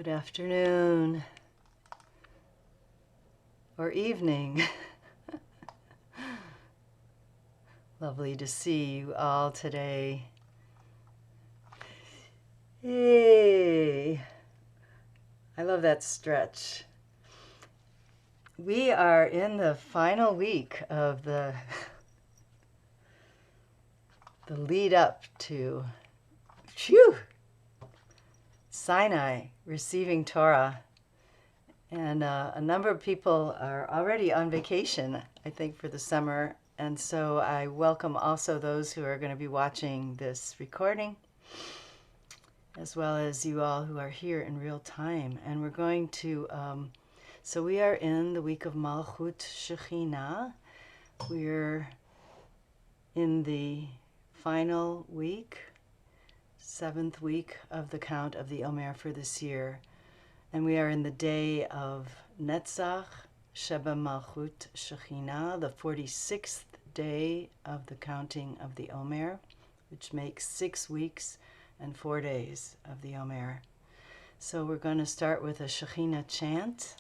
Good afternoon or evening. Lovely to see you all today. Hey, I love that stretch. We are in the final week of the lead up to Sinai, receiving Torah. And a number of people are already on vacation, I think, for the summer. And so I welcome also those who are going to be watching this recording, as well as you all who are here in real time. And we're going to, so we are in the week of Malchut Shekhinah. We're in the final week, 7th week of the count of the Omer for this year. And we are in the day of Netzach Sheba Malchut Shekhinah, the 46th day of the counting of the Omer, which makes 6 weeks and 4 days of the Omer. So we're going to start with a Shekhinah chant.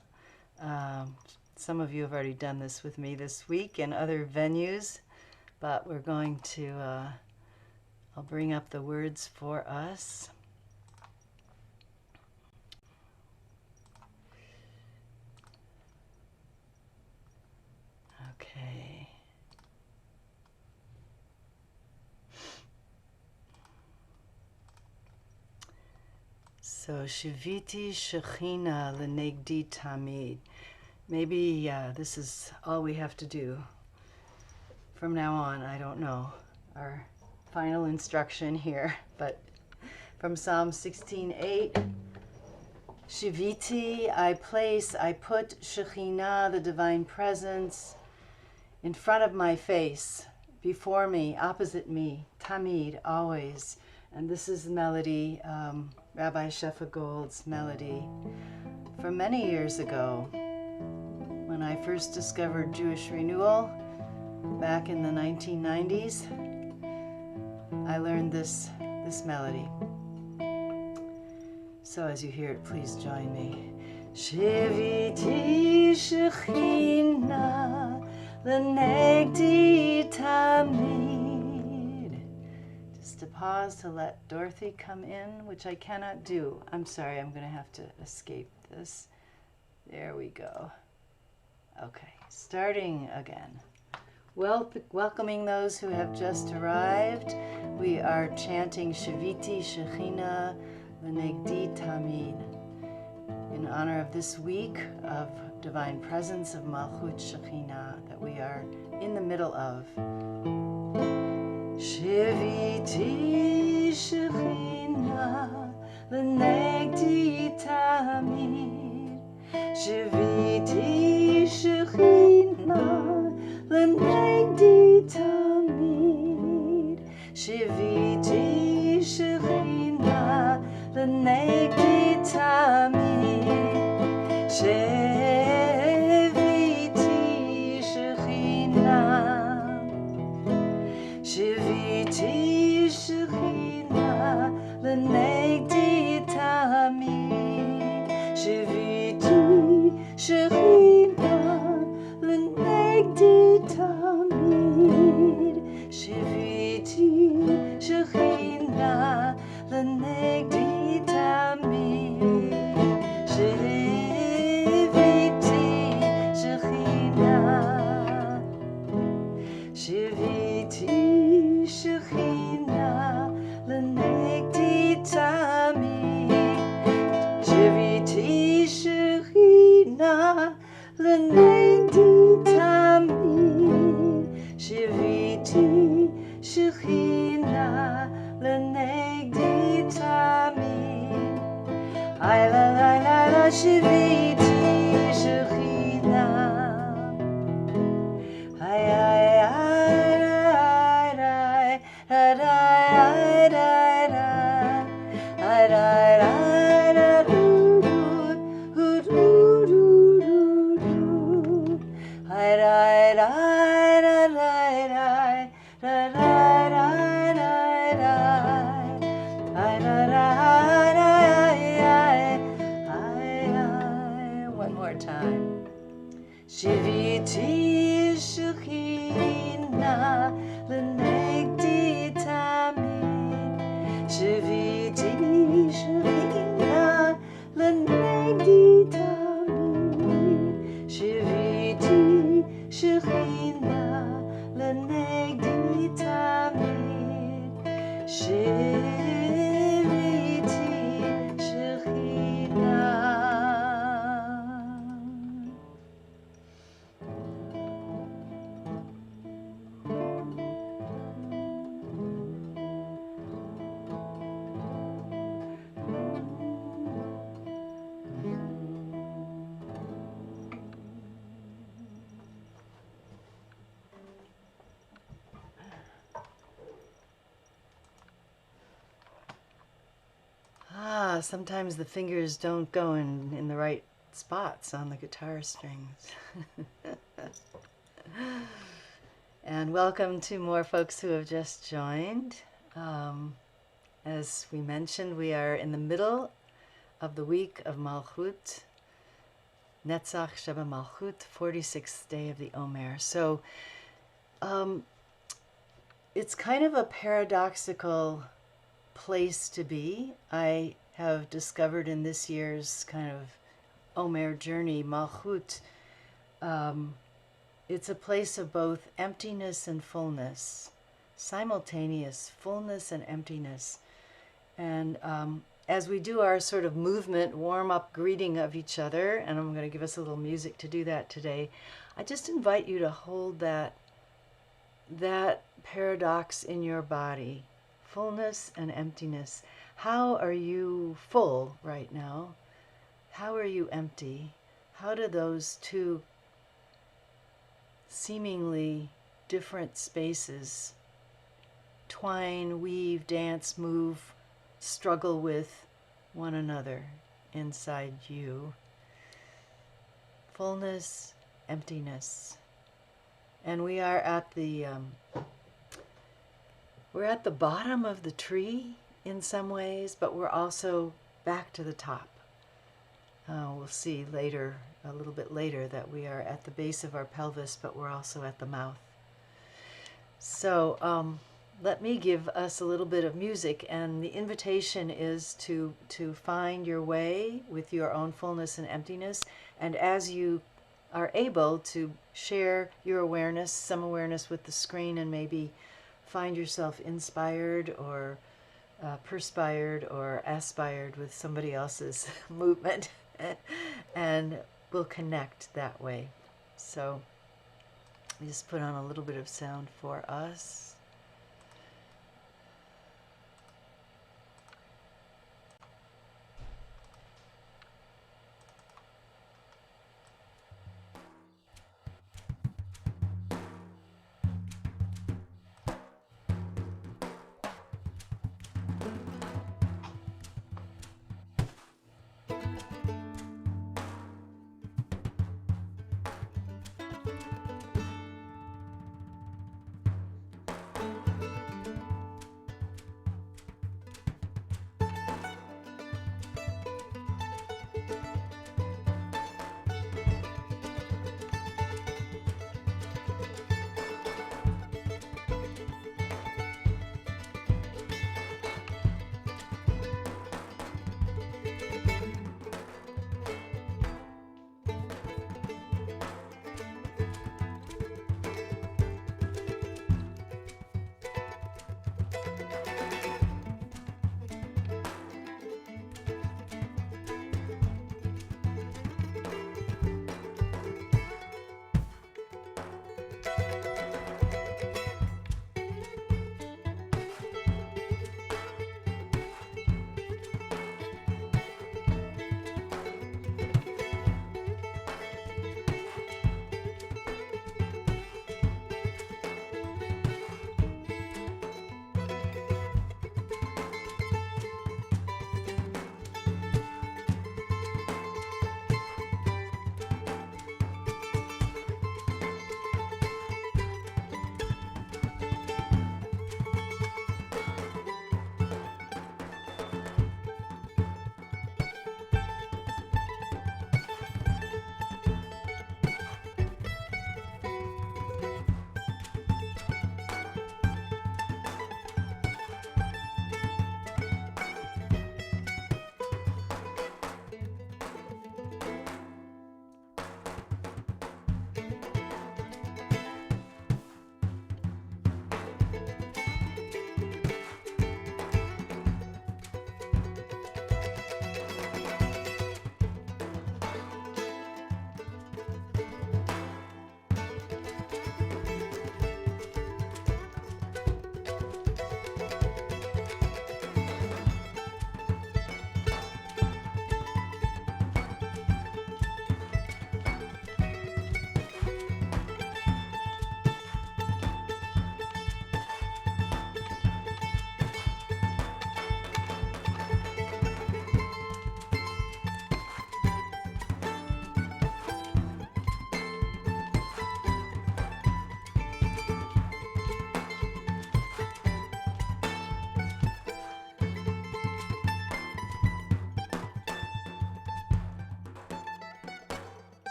Some of you have already done this with me this week in other venues, but we're going to, I'll bring up the words for us. Okay. So, Shiviti Shekhinah Lenegdi Tamid. Maybe this is all we have to do from now on. I don't know our final instruction here, but from Psalm 16:8, Shiviti, I put Shekhinah, the divine presence, in front of my face, before me, opposite me, Tamid, always. And this is the melody, Rabbi Shefa Gold's melody from many years ago when I first discovered Jewish Renewal back in the 1990s. I learned this melody. So as you hear it, please join me. Shiviti Shekhinah Lenegdi Tamid. Just to pause to let Dorothy come in, which I cannot do. I'm sorry, I'm going to have to escape this. There we go. Okay, starting again. Welcoming those who have just arrived. We are chanting Shiviti Shekhinah Lenegdi Tamid in honor of this week of divine presence of Malchut Shekhinah that we are in the middle of. Shiviti Shekhinah Lenegdi Tamid. Shiviti Shekhinah Lenegdi Tamid. Shiviti Shekhinah Lenegdi Tamid. Shiviti Shekhinah. Shiviti Shekhinah Lenegdi Tamid. Shiviti Shekhinah Lenegdi Tamid. Shiviti Shekhinah Lenegdi Tamid. Shiviti Shekhinah. Shiviti Shekhinah Lenegdi Tamid. Shiviti Shekhinah Lenegdi Tamid. Shiviti Shekhinah Lenegdi Tamid. Ay la la la la Shiviti Shekhinah. Ay ay ay ay ay ay ay Shiviti Shekhinah L'negdi Tamid. Shiviti Shekhinah L'negdi Tamid. Shiviti Shekhinah L'negdi Tamid. Shiviti Shekhinah. Sometimes the fingers don't go in the right spots on the guitar strings. And welcome to more folks who have just joined. As we mentioned, we are in the middle of the week of Malchut, Netzach Sheba Malchut, 46th day of the Omer. So it's kind of a paradoxical place to be. I have discovered in this year's kind of Omer journey, Malchut, it's a place of both emptiness and fullness, simultaneous fullness and emptiness. And as we do our sort of movement, warm-up greeting of each other, and I'm going to give us a little music to do that today, I just invite you to hold that paradox in your body, fullness and emptiness. How are you full right now? How are you empty? How do those two seemingly different spaces twine, weave, dance, move, struggle with one another inside you? Fullness, emptiness. And we are at the bottom of the tree in some ways, but we're also back to the top. We'll see later, a little bit later, that we are at the base of our pelvis, but we're also at the mouth. So let me give us a little bit of music, and the invitation is to find your way with your own fullness and emptiness, and as you are able to share your awareness, some awareness with the screen, and maybe find yourself inspired or perspired or aspired with somebody else's movement, and we'll connect that way. So just put on a little bit of sound for us.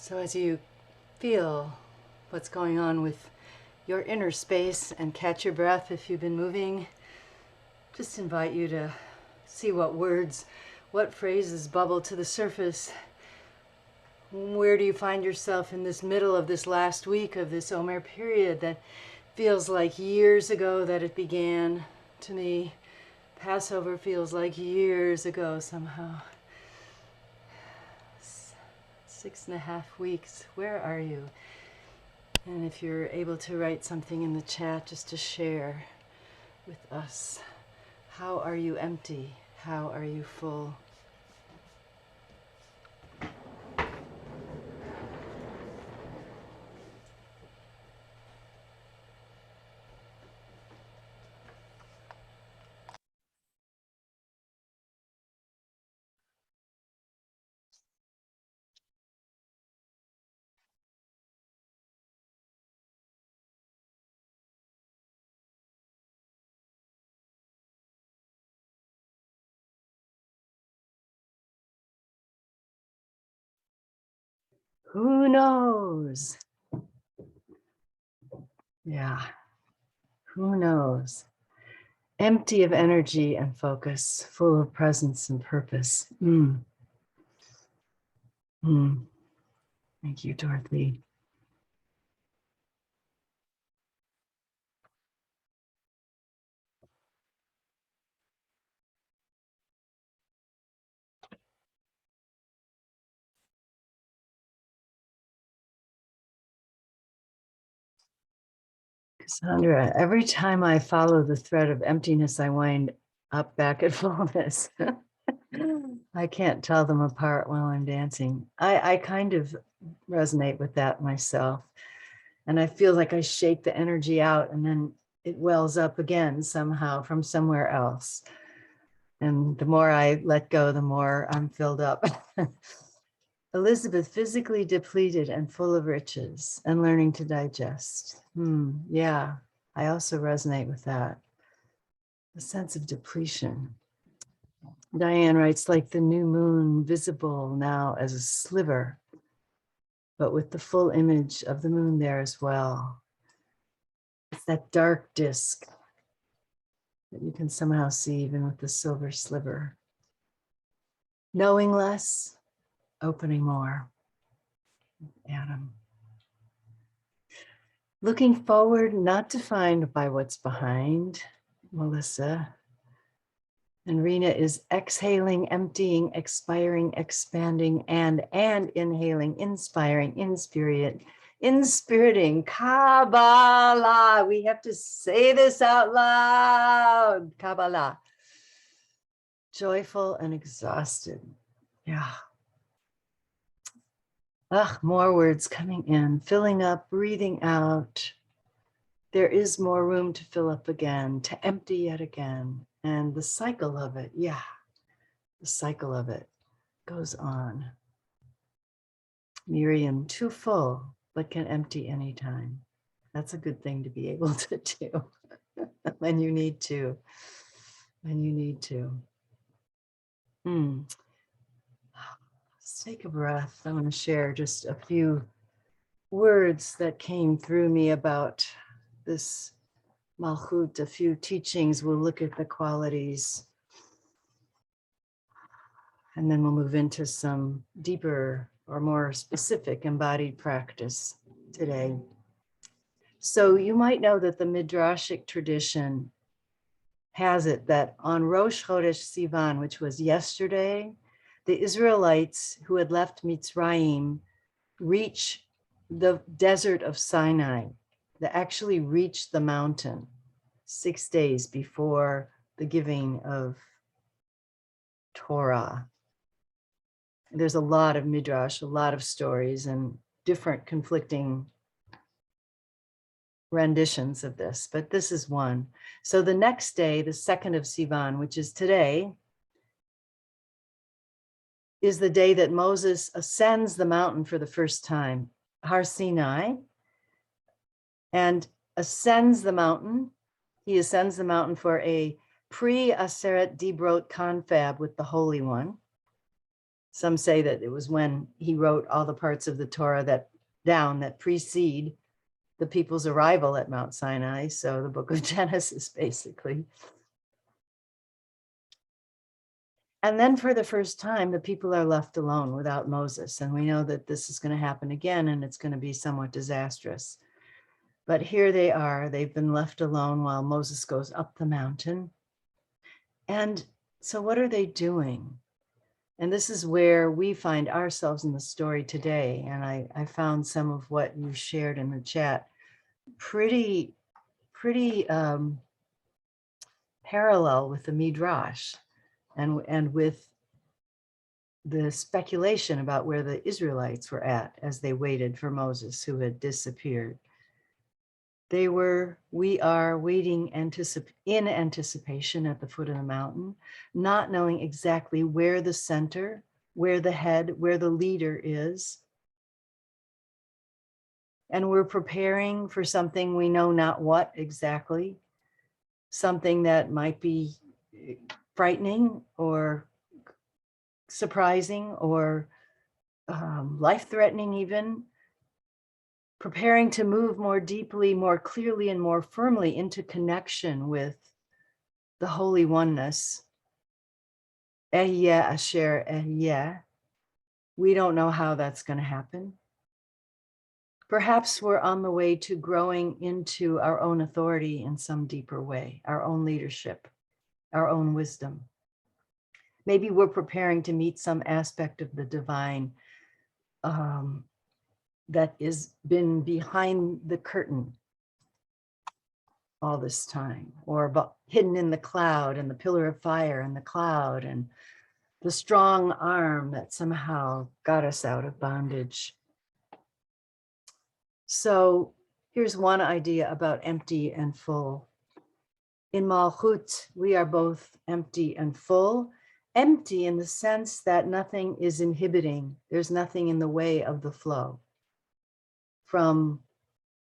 So as you feel what's going on with your inner space and catch your breath if you've been moving, just invite you to see what words, what phrases bubble to the surface. Where do you find yourself in this middle of this last week of this Omer period that feels like years ago that it began? To me, Passover feels like years ago somehow. 6.5 weeks. Where are you? And if you're able to write something in the chat just to share with us, how are you empty? How are you full? Who knows? Yeah, who knows? Empty of energy and focus, full of presence and purpose. Thank you, Dorothy. Cassandra, every time I follow the thread of emptiness, I wind up back at fullness. I can't tell them apart while I'm dancing. I kind of resonate with that myself. And I feel like I shake the energy out and then it wells up again somehow from somewhere else. And the more I let go, the more I'm filled up. Elizabeth, physically depleted and full of riches and learning to digest. Yeah, I also resonate with that. The sense of depletion. Diane writes, like the new moon visible now as a sliver, but with the full image of the moon there as well. It's that dark disk that you can somehow see even with the silver sliver. Knowing less, opening more. Adam. Looking forward, not defined by what's behind. Melissa. And Rena is exhaling, emptying, expiring, expanding, and inhaling, inspiring, inspiriting. Kabbalah. We have to say this out loud. Kabbalah. Joyful and exhausted. Yeah. More words coming in, filling up, breathing out. There is more room to fill up again, to empty yet again. And the cycle of it, yeah, the cycle of it goes on. Miriam, too full, but can empty anytime. That's a good thing to be able to do when you need to, when you need to. Let's take a breath. I want to share just a few words that came through me about this Malchut, a few teachings. We'll look at the qualities and then we'll move into some deeper or more specific embodied practice today. So you might know that the Midrashic tradition has it that on Rosh Chodesh Sivan, which was yesterday, the Israelites who had left Mitzrayim reach the desert of Sinai. They actually reached the mountain 6 days before the giving of Torah. There's a lot of midrash, a lot of stories and different conflicting renditions of this, but this is one. So the next day, the 2nd of Sivan, which is today, is the day that Moses ascends the mountain for the first time, Har Sinai, and ascends the mountain. He ascends the mountain for a pre-Aseret Dibrot confab with the Holy One. Some say that it was when he wrote all the parts of the Torah that precede the people's arrival at Mount Sinai. So the book of Genesis, basically. And then for the first time, the people are left alone without Moses. And we know that this is going to happen again, and it's going to be somewhat disastrous. But here they are. They've been left alone while Moses goes up the mountain. And so what are they doing? And this is where we find ourselves in the story today. And I found some of what you shared in the chat pretty parallel with the Midrash and with the speculation about where the Israelites were at as they waited for Moses, who had disappeared. We are waiting in anticipation at the foot of the mountain, not knowing exactly where the center, where the head, where the leader is. And we're preparing for something we know not what exactly, something that might be frightening or surprising or life-threatening even, preparing to move more deeply, more clearly, and more firmly into connection with the Holy Oneness. Ehyeh asher ehyeh. We don't know how that's going to happen. Perhaps we're on the way to growing into our own authority in some deeper way, our own leadership, our own wisdom. Maybe we're preparing to meet some aspect of the divine that has been behind the curtain all this time, or hidden in the cloud and the pillar of fire and the cloud and the strong arm that somehow got us out of bondage. So here's one idea about empty and full. In Malchut, we are both empty and full. Empty in the sense that nothing is inhibiting. There's nothing in the way of the flow from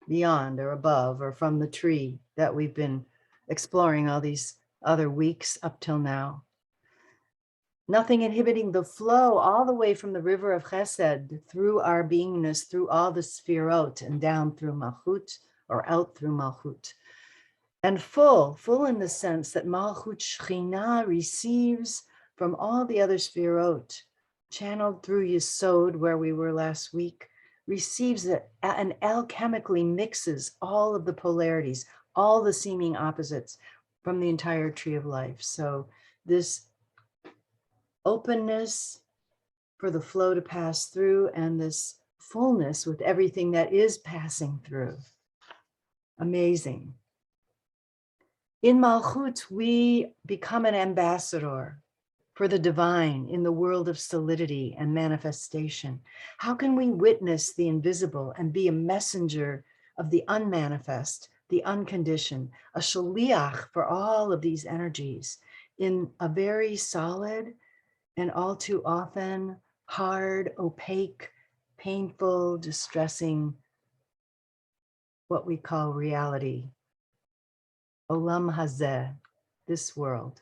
beyond or above or from the tree that we've been exploring all these other weeks up till now. Nothing inhibiting the flow all the way from the river of Chesed through our beingness, through all the Sfirot and down through Malchut or out through Malchut. And full in the sense that Malchut Shechina receives from all the other Sfirot, channeled through Yesod, where we were last week, receives it and alchemically mixes all of the polarities, all the seeming opposites from the entire tree of life. So this openness for the flow to pass through and this fullness with everything that is passing through. Amazing. In Malchut, we become an ambassador for the divine in the world of solidity and manifestation. How can we witness the invisible and be a messenger of the unmanifest, the unconditioned, a shaliach for all of these energies in a very solid and all too often hard, opaque, painful, distressing, what we call reality. Olam hazeh, this world.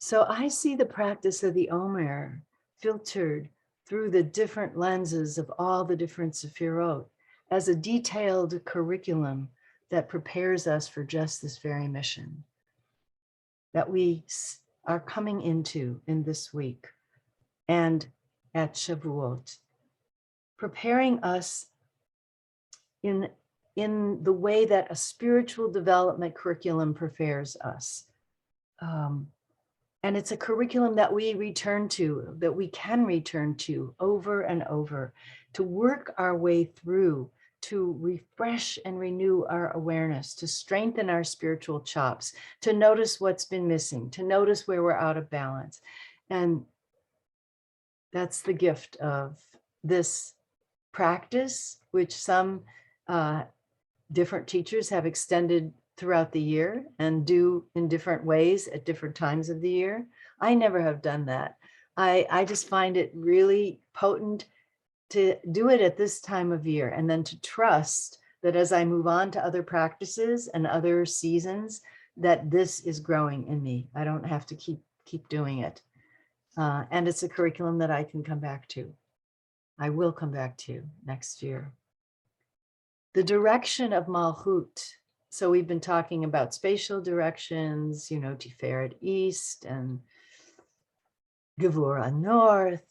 So I see the practice of the Omer filtered through the different lenses of all the different Sefirot as a detailed curriculum that prepares us for just this very mission that we are coming into in this week and at Shavuot, preparing us in the way that a spiritual development curriculum prepares us. And it's a curriculum that we return to, that we can return to over and over, to work our way through, to refresh and renew our awareness, to strengthen our spiritual chops, to notice what's been missing, to notice where we're out of balance. And that's the gift of this practice, which some different teachers have extended throughout the year and do in different ways at different times of the year. I never have done that. I just find it really potent to do it at this time of year, and then to trust that as I move on to other practices and other seasons, that this is growing in me. I don't have to keep keep doing it. And it's a curriculum that I can come back to. I will come back to next year. The direction of Malchut. So we've been talking about spatial directions, Tiferet East and Gevurah North,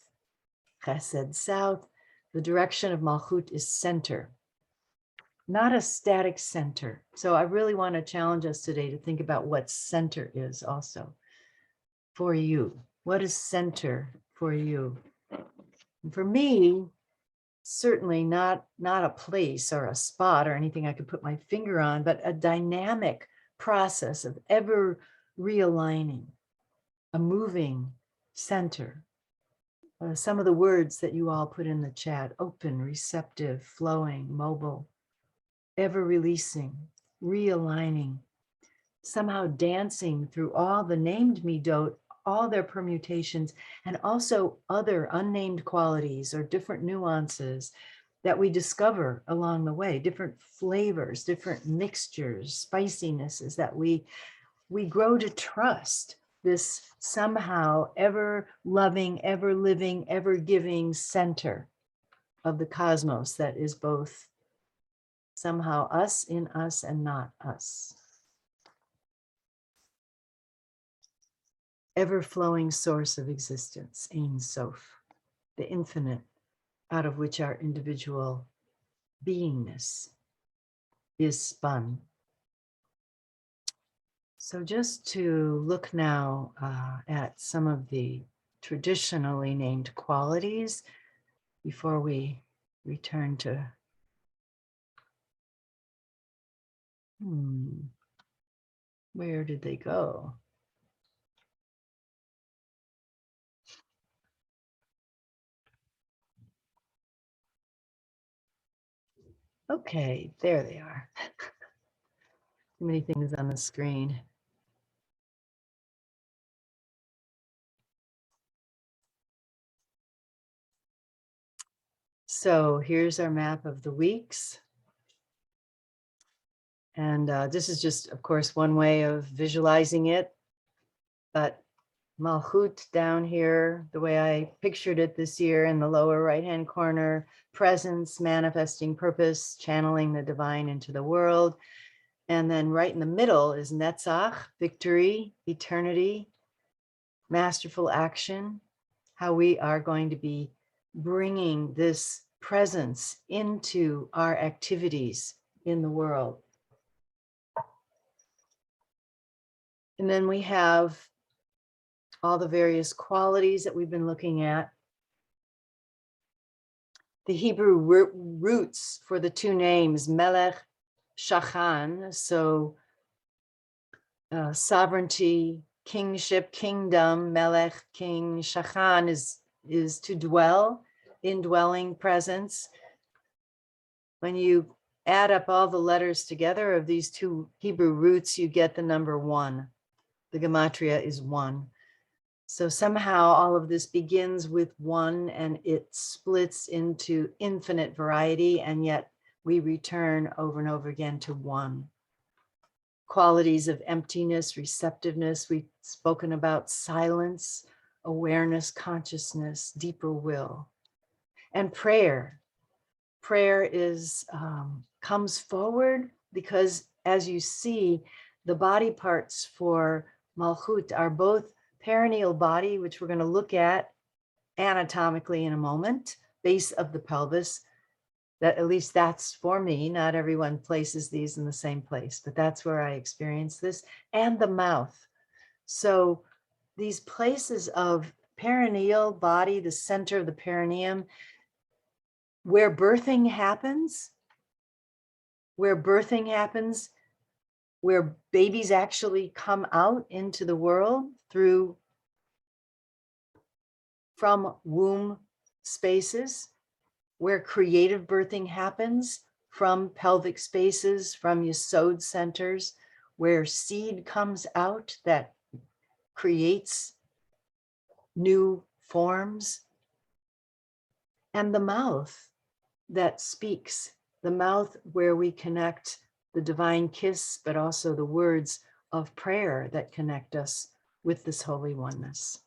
Chesed South. The direction of Malchut is center, not a static center. So I really want to challenge us today to think about what center is also for you. What is center for you? And for me, certainly not a place or a spot or anything I could put my finger on, but a dynamic process of ever realigning, a moving center. Some of the words that you all put in the chat: open, receptive, flowing, mobile, ever releasing, realigning, somehow dancing through all the named midot, all their permutations, and also other unnamed qualities or different nuances that we discover along the way, different flavors, different mixtures, spicinesses that we grow to trust this somehow ever loving, ever living, ever giving center of the cosmos that is both somehow us in us and not us. Ever-flowing source of existence, Ein Sof, the infinite, out of which our individual beingness is spun. So just to look now at some of the traditionally named qualities before we return to where did they go? Okay, there they are. Too many things on the screen. So here's our map of the weeks. And this is just, of course, one way of visualizing it. But Malchut down here, the way I pictured it this year in the lower right-hand corner, presence, manifesting purpose, channeling the divine into the world. And then right in the middle is Netzach, victory, eternity, masterful action, how we are going to be bringing this presence into our activities in the world. And then we have all the various qualities that we've been looking at. The Hebrew roots for the two names, Melech, Shachan, so sovereignty, kingship, kingdom, Melech, king, Shachan is to dwell, indwelling presence. When you add up all the letters together of these two Hebrew roots, you get the number 1. The gematria is 1. So somehow all of this begins with 1 and it splits into infinite variety, and yet we return over and over again to 1. Qualities of emptiness, receptiveness. We've spoken about silence, awareness, consciousness, deeper will, and prayer. Prayer is comes forward because, as you see, the body parts for Malchut are both perineal body, which we're going to look at anatomically in a moment, base of the pelvis. That, at least that's for me. Not everyone places these in the same place, but that's where I experience this. And the mouth. So these places of perineal body, the center of the perineum, where birthing happens, where babies actually come out into the world from womb spaces, where creative birthing happens from pelvic spaces, from yesod centers, where seed comes out that creates new forms, and the mouth that speaks, the mouth where we connect the divine kiss, but also the words of prayer that connect us with this holy oneness.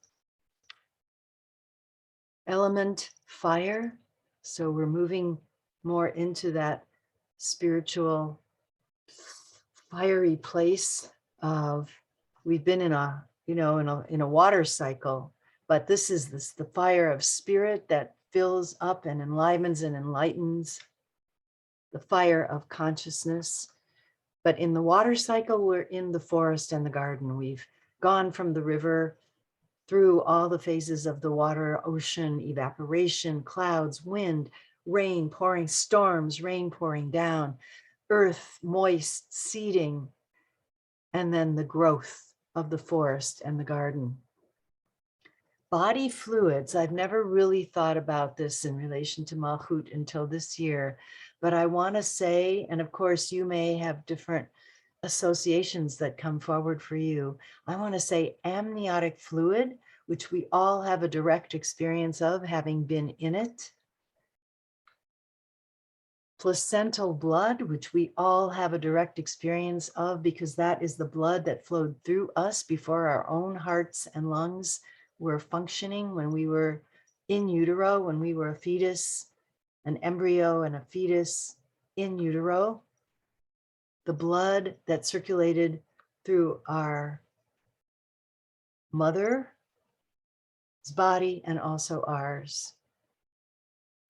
Element fire. So we're moving more into that spiritual fiery place of, we've been in a, in a water cycle, but this is the fire of spirit that fills up and enlivens and enlightens, the fire of consciousness. But in the water cycle, we're in the forest and the garden. We've gone from the river through all the phases of the water, ocean, evaporation, clouds, wind, rain pouring, storms, rain pouring down, earth moist, seeding, and then the growth of the forest and the garden. Body fluids, I've never really thought about this in relation to Malchut until this year, but I want to say, and of course you may have different associations that come forward for you. I want to say amniotic fluid, which we all have a direct experience of having been in it. Placental blood, which we all have a direct experience of because that is the blood that flowed through us before our own hearts and lungs were functioning when we were in utero, when we were a fetus, an embryo and a fetus in utero. The blood that circulated through our mother's body and also ours,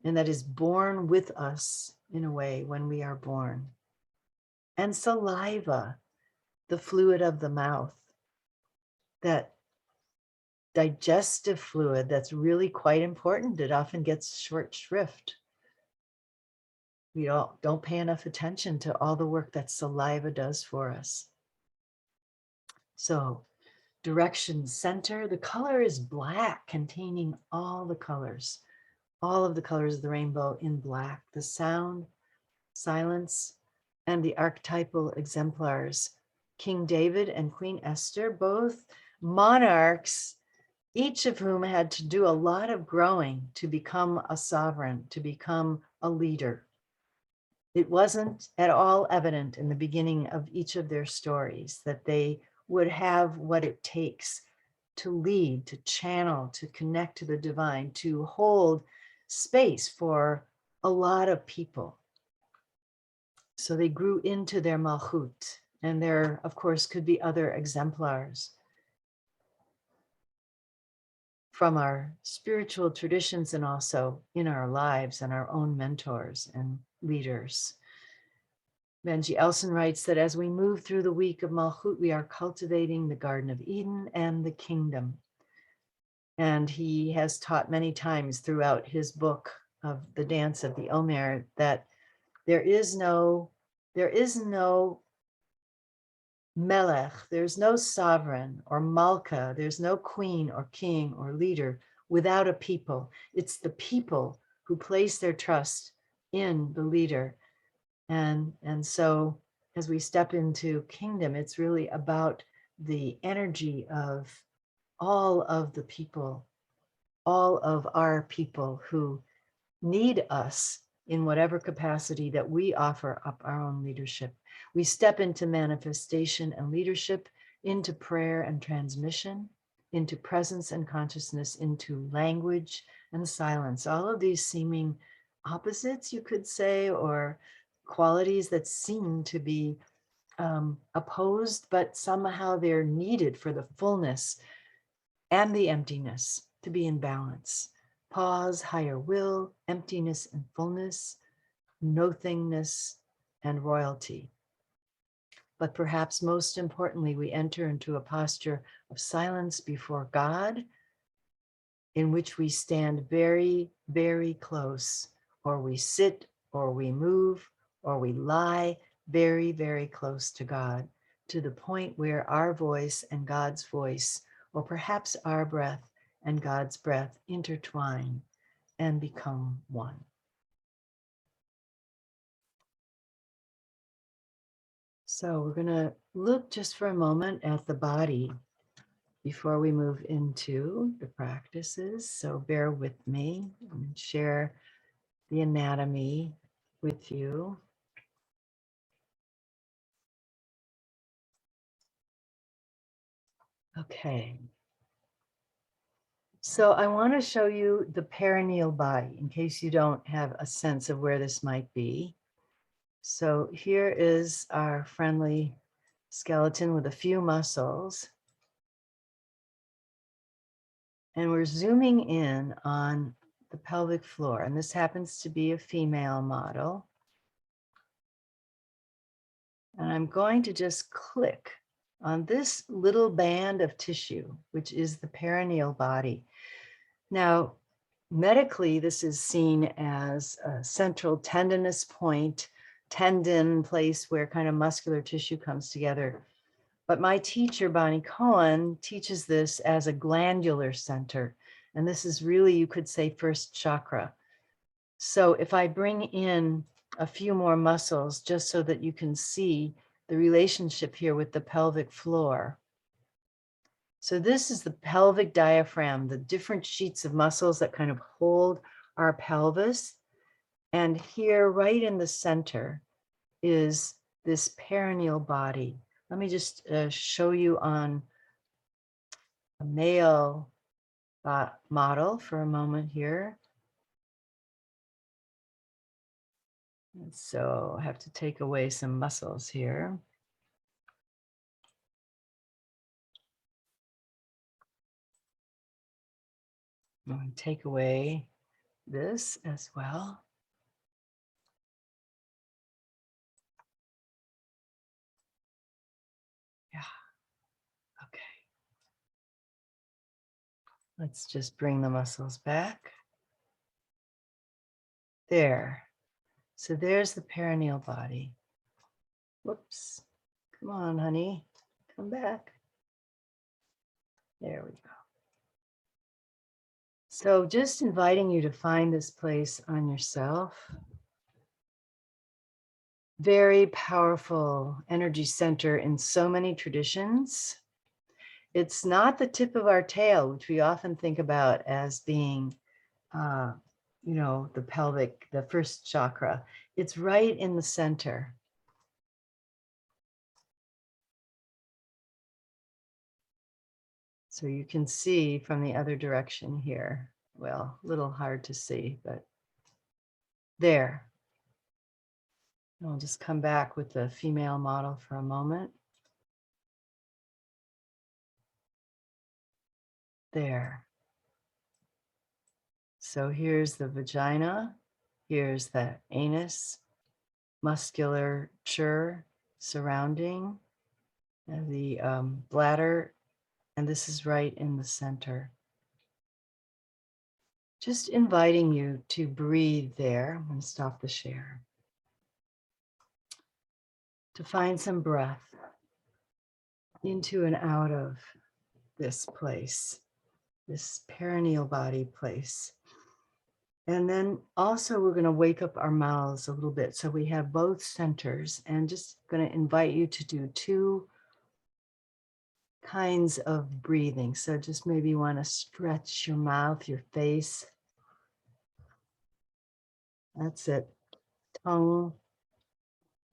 and that is born with us in a way when we are born. And saliva, the fluid of the mouth, that digestive fluid that's really quite important. It often gets short shrift. We don't pay enough attention to all the work that saliva does for us. So direction center, the color is black, containing all the colors, all of the colors of the rainbow in black. The sound, silence, and the archetypal exemplars, King David and Queen Esther, both monarchs, each of whom had to do a lot of growing to become a sovereign, to become a leader. It wasn't at all evident in the beginning of each of their stories that they would have what it takes to lead, to channel, to connect to the divine, to hold space for a lot of people. So they grew into their malchut, and there, of course, could be other exemplars from our spiritual traditions and also in our lives and our own mentors and leaders. Benji Elson writes that as we move through the week of Malchut, we are cultivating the Garden of Eden and the kingdom. And he has taught many times throughout his book of the Dance of the Omer that there is no melech, there's no sovereign or malka, there's no queen or king or leader without a people. It's the people who place their trust in the leader. And so as we step into kingdom, it's really about the energy of all of the people, all of our people who need us in whatever capacity that we offer up our own leadership. We step into manifestation and leadership, into prayer and transmission, into presence and consciousness, into language and silence. All of these seeming opposites, you could say, or qualities that seem to be opposed, but somehow they're needed for the fullness and the emptiness to be in balance. Pause, higher will, emptiness and fullness, nothingness and royalty. But perhaps most importantly, we enter into a posture of silence before God, in which we stand very, very close, or we sit, or we move, or we lie very, very close to God, to the point where our voice and God's voice, or perhaps our breath and God's breath, intertwine and become one. So we're going to look just for a moment at the body before we move into the practices. So bear with me and share the anatomy with you. Okay. So I want to show you the perineal body in case you don't have a sense of where this might be. So here is our friendly skeleton with a few muscles. And we're zooming in on the pelvic floor. And this happens to be a female model. And I'm going to just click on this little band of tissue, which is the perineal body. Now, medically, this is seen as a central tendinous point, tendon place where kind of muscular tissue comes together. But my teacher, Bonnie Cohen, teaches this as a glandular center. And this is really, you could say, first chakra. So if I bring in a few more muscles, just so that you can see the relationship here with the pelvic floor. So this is the pelvic diaphragm, the different sheets of muscles that kind of hold our pelvis. And here, right in the center, is this perineal body. Let me just show you on a male model for a moment here. And so I have to take away some muscles here. I'm going to take away this as well. Yeah, okay. Let's just bring the muscles back. There. So there's the perineal body. Whoops. Come on, honey. Come back. There we go. So just inviting you to find this place on yourself. Very powerful energy center in so many traditions. It's not the tip of our tail, which we often think about as being, the pelvic, the first chakra. It's right in the center. So you can see from the other direction here. Well, a little hard to see, but there. I'll just come back with the female model for a moment. There. So here's the vagina. Here's the anus, musculature surrounding the bladder. And this is right in the center. Just inviting you to breathe there. I'm going to stop the share. To find some breath into and out of this place, this perineal body place. And then also we're going to wake up our mouths a little bit. So we have both centers, and just going to invite you to do two kinds of breathing. So just maybe you want to stretch your mouth, your face. That's it. Tongue,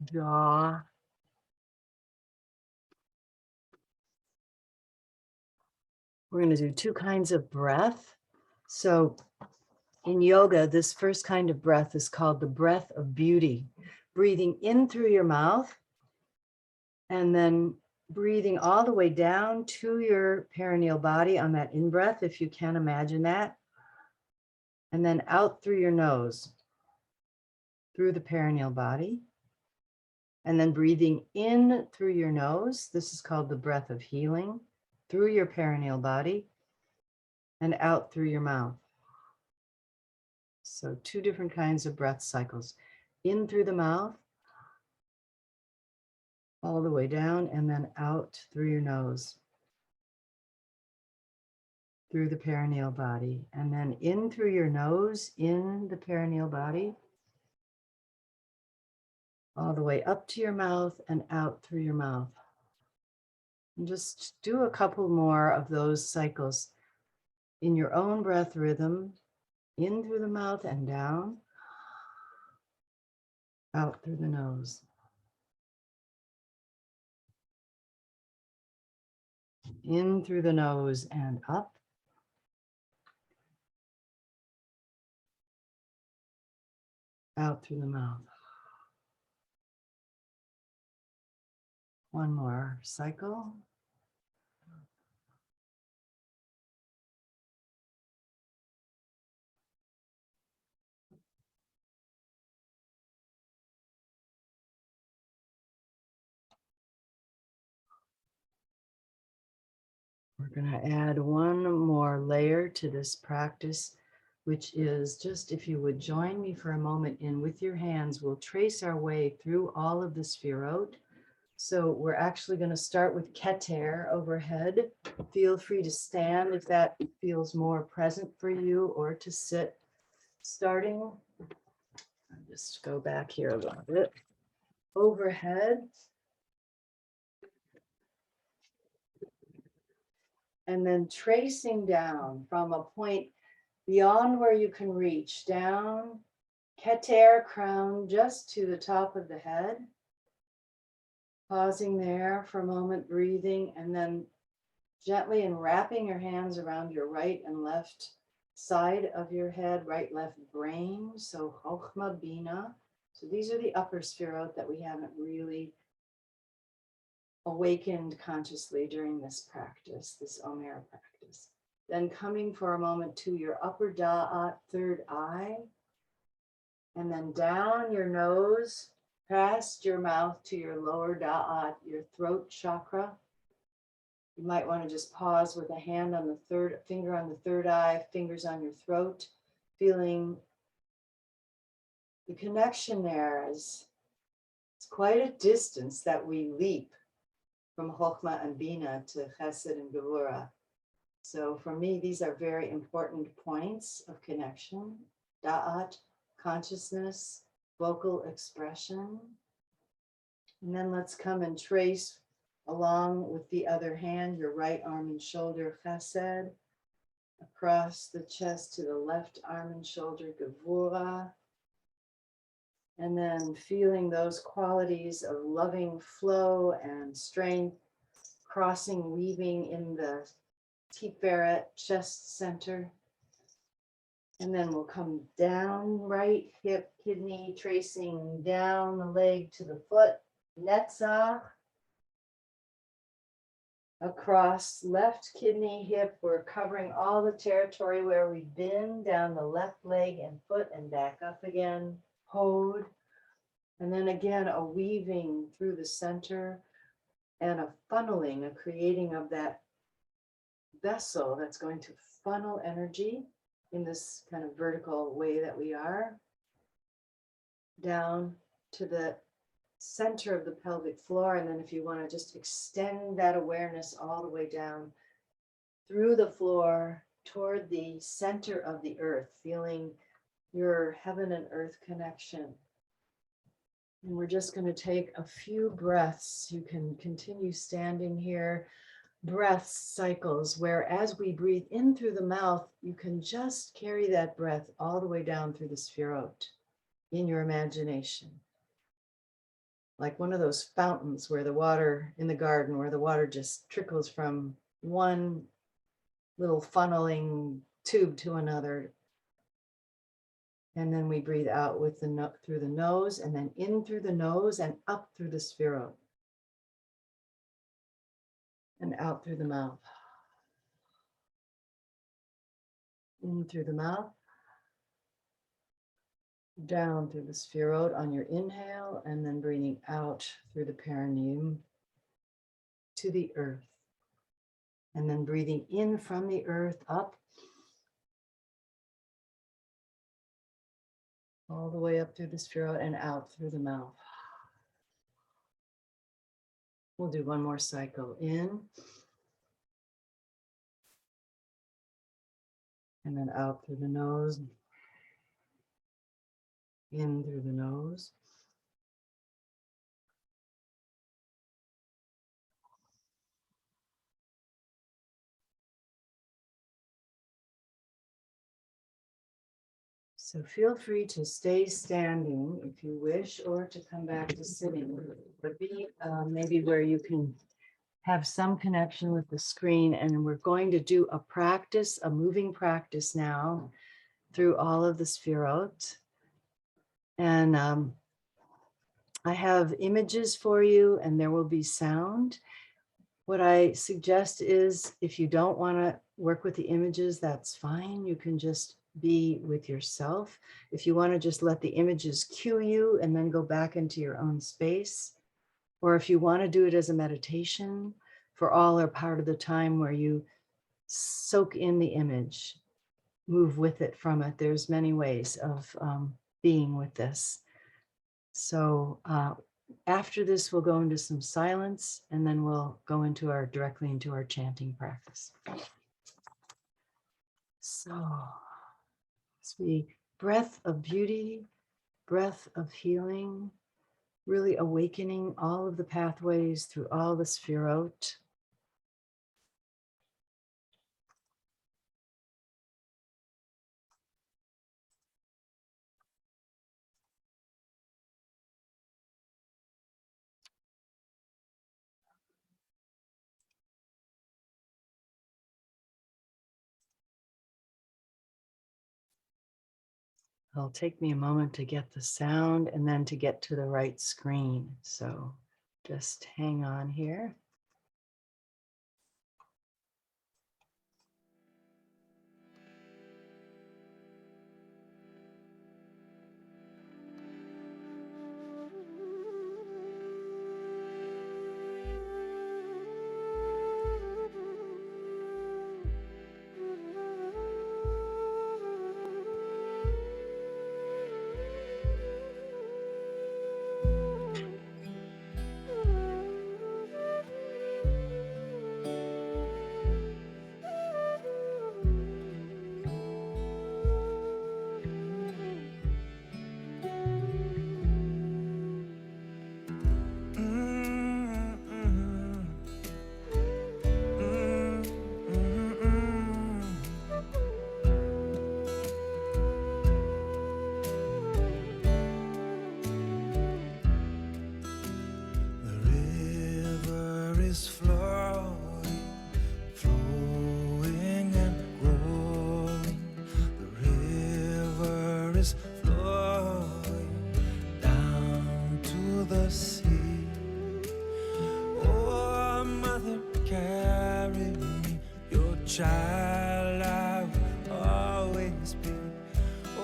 jaw. We're going to do two kinds of breath. So in yoga, this first kind of breath is called the breath of beauty. Breathing in through your mouth and then breathing all the way down to your perineal body on that in-breath, if you can imagine that. And then out through your nose, through the perineal body. And then breathing in through your nose. This is called the breath of healing, through your perineal body and out through your mouth. So two different kinds of breath cycles. In through the mouth, all the way down, and then out through your nose, through the perineal body, and then in through your nose, in the perineal body, all the way up to your mouth and out through your mouth. And just do a couple more of those cycles in your own breath rhythm, in through the mouth and down, out through the nose. In through the nose and up. Out through the mouth. One more cycle. We're going to add one more layer to this practice, which is just if you would join me for a moment in with your hands, we'll trace our way through all of the Sphirot. So we're actually going to start with Keter overhead. Feel free to stand if that feels more present for you, or to sit. Starting, I'll just go back here a little bit. Overhead. And then tracing down from a point beyond where you can reach, down, Keter crown just to the top of the head. Pausing there for a moment, breathing, and then gently and wrapping your hands around your right and left side of your head, right, left brain. So Chokhmah, Bina. So these are the upper Sphirot that we haven't really awakened consciously during this practice, this Omer practice. Then coming for a moment to your upper Da'at, third eye, and then down your nose, past your mouth to your lower Da'at, your throat chakra. You might want to just pause with a hand on the third, finger on the third eye, fingers on your throat, feeling the connection there. As it's quite a distance that we leap from Chokhmah and Bina to Chesed and Gevura. So for me, these are very important points of connection. Da'at, consciousness, vocal expression. And then let's come and trace along with the other hand, your right arm and shoulder, Chesed, across the chest to the left arm and shoulder, Gevura. And then feeling those qualities of loving flow and strength, crossing, weaving in the Tiferet chest center. And then we'll come down, right hip, kidney, tracing down the leg to the foot, Netzach. Across left kidney, hip, we're covering all the territory where we've been, down the left leg and foot and back up again, Hod. And then again, a weaving through the center and a funneling, a creating of that vessel that's going to funnel energy in this kind of vertical way that we are, down to the center of the pelvic floor. And then if you want to just extend that awareness all the way down through the floor toward the center of the earth, feeling your heaven and earth connection. And we're just going to take a few breaths. You can continue standing here, breath cycles, where as we breathe in through the mouth, you can just carry that breath all the way down through the Sphirot in your imagination. Like one of those fountains where the water in the garden, where the water just trickles from one little funneling tube to another. And then we breathe out with through the nose, and then in through the nose and up through the Sphirot. And out through the mouth. In through the mouth. Down through the Sphirot on your inhale, and then breathing out through the perineum to the earth. And then breathing in from the earth up, all the way up through the Sphirot and out through the mouth. We'll do one more cycle. In, and then out through the nose. In through the nose. So feel free to stay standing if you wish, or to come back to sitting. But be maybe where you can have some connection with the screen. And we're going to do a practice, a moving practice now through all of the Sfirot. And I have images for you, and there will be sound. What I suggest is if you don't want to work with the images, that's fine. You can just be with yourself. If you want to just let the images cue you and then go back into your own space, or if you want to do it as a meditation for all or part of the time where you soak in the image, move with it from it. There's many ways of being with this. So after this, we'll go into some silence, and then we'll go directly into our chanting practice. So as we breath of beauty, breath of healing, really awakening all of the pathways through all the Sfirot. It'll take me a moment to get the sound and then to get to the right screen. So just hang on here. Child I will always be.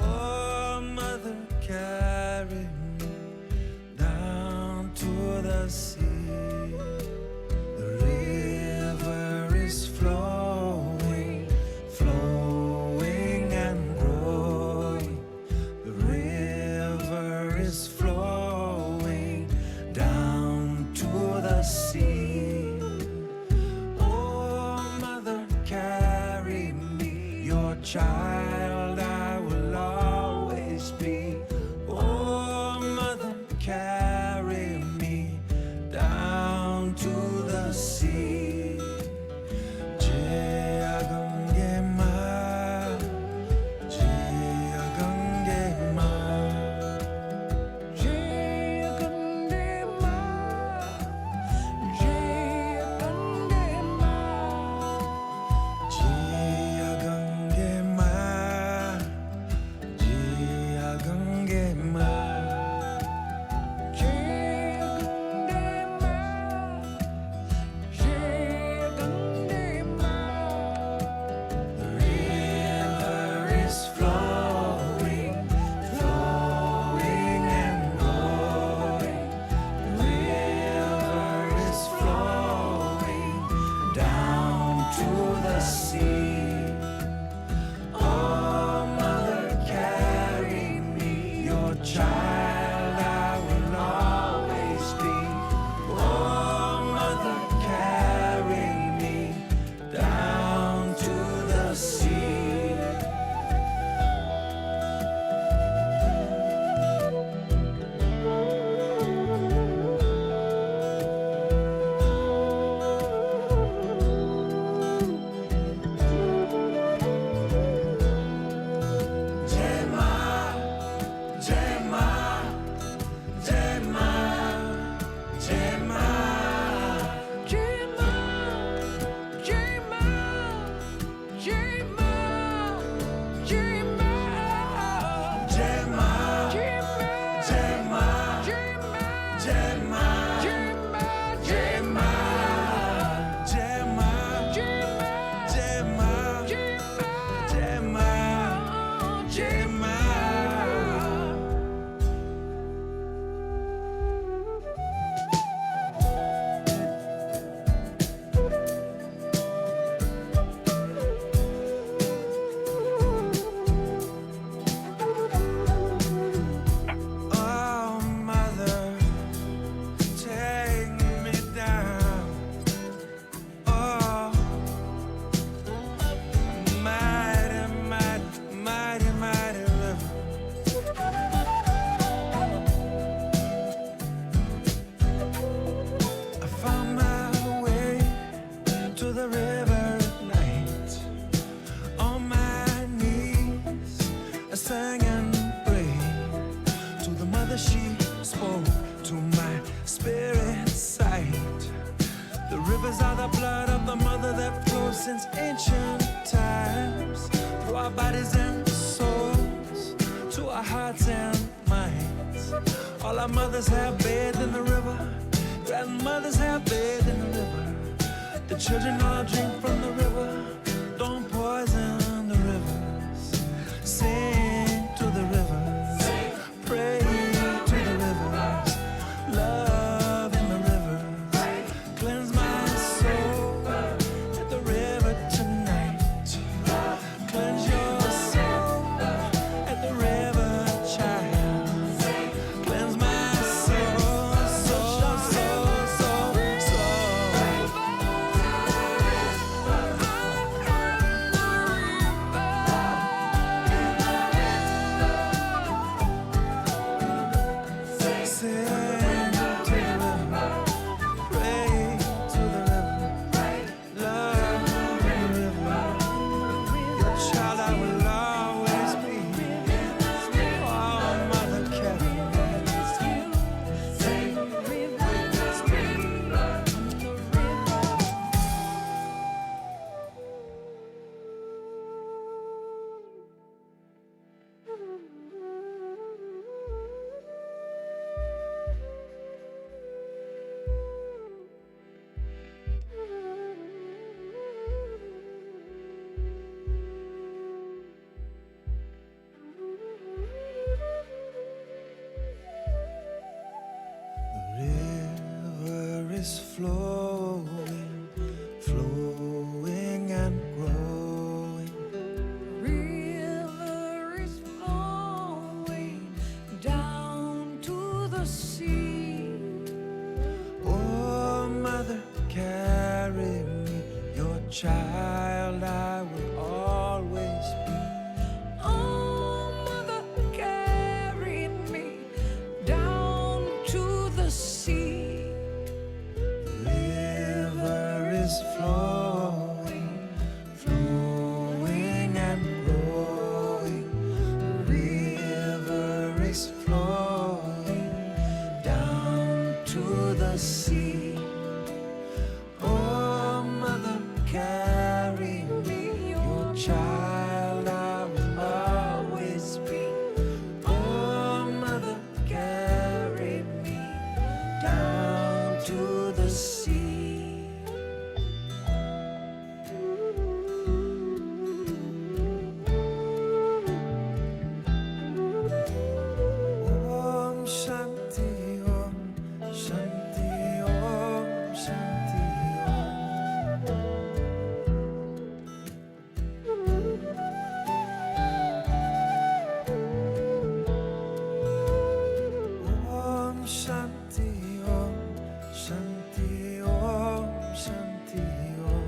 Oh, mother, carry me down to the sea. The river is flowing, flowing and growing. The river is flowing down to the sea. Child I will always be. Oh, mother, carry me down to the sea. Jaya Gange Ma, Jaya Gange Ma, Jaya Gange Ma, Jaya Gange Ma, Jaya Gange Ma. since ancient times, through our bodies and souls, to our hearts and minds. All our mothers have bathed in the river, grandmothers have bathed in the river. The children all drink from the river. Don't poison the rivers. Sing to the rivers. Pray to the rivers. Love in the rivers. Cleanse my soul at the river tonight. Cleanse your soul at the river, child. Cleanse my soul, soul, soul, soul, soul. Sing to the river, pray to the river, love the river. Your child I will always be. Oh, Mother Carrie. The river is flowing, flowing and growing. River is flowing down to the sea. Oh, Mother, carry me, your child I will always be. Oh, Mother, carry me down to the sea. The river is flowing, flowing and growing. The river is flowing down to the sea. Oh, Mother, carry me, your child I will always be. Oh, Mother, carry me down to the sea. Om Shanti Om, Shanti Om, Shanti Om. Om Shanti Om, Shanti Om, Shanti Om.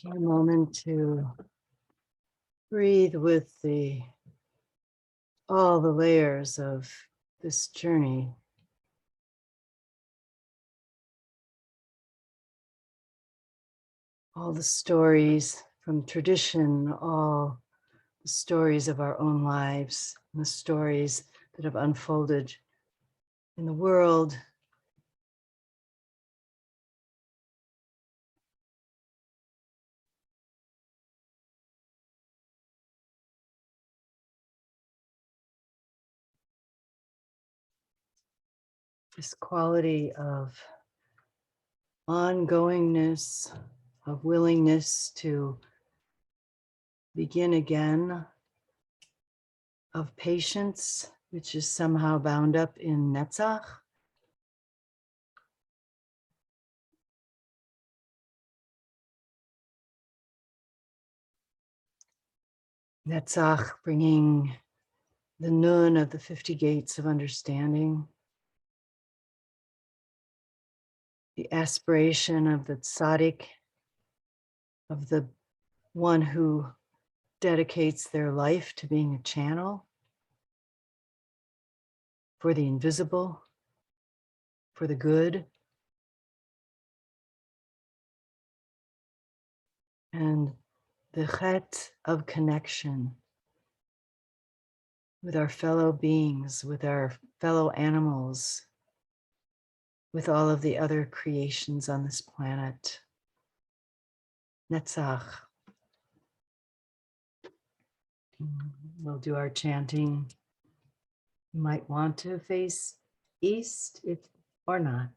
Take a moment to breathe with all the layers of this journey. All the stories from tradition, all the stories of our own lives, and the stories that have unfolded in the world. This quality of ongoingness, of willingness to begin again, of patience, which is somehow bound up in Netzach, Netzach, bringing the Nun of the 50 gates of understanding, the aspiration of the tzaddik, of the one who dedicates their life to being a channel for the invisible, for the good, and the chet of connection with our fellow beings, with our fellow animals, with all of the other creations on this planet. Netzach. We'll do our chanting. You might want to face east if or not.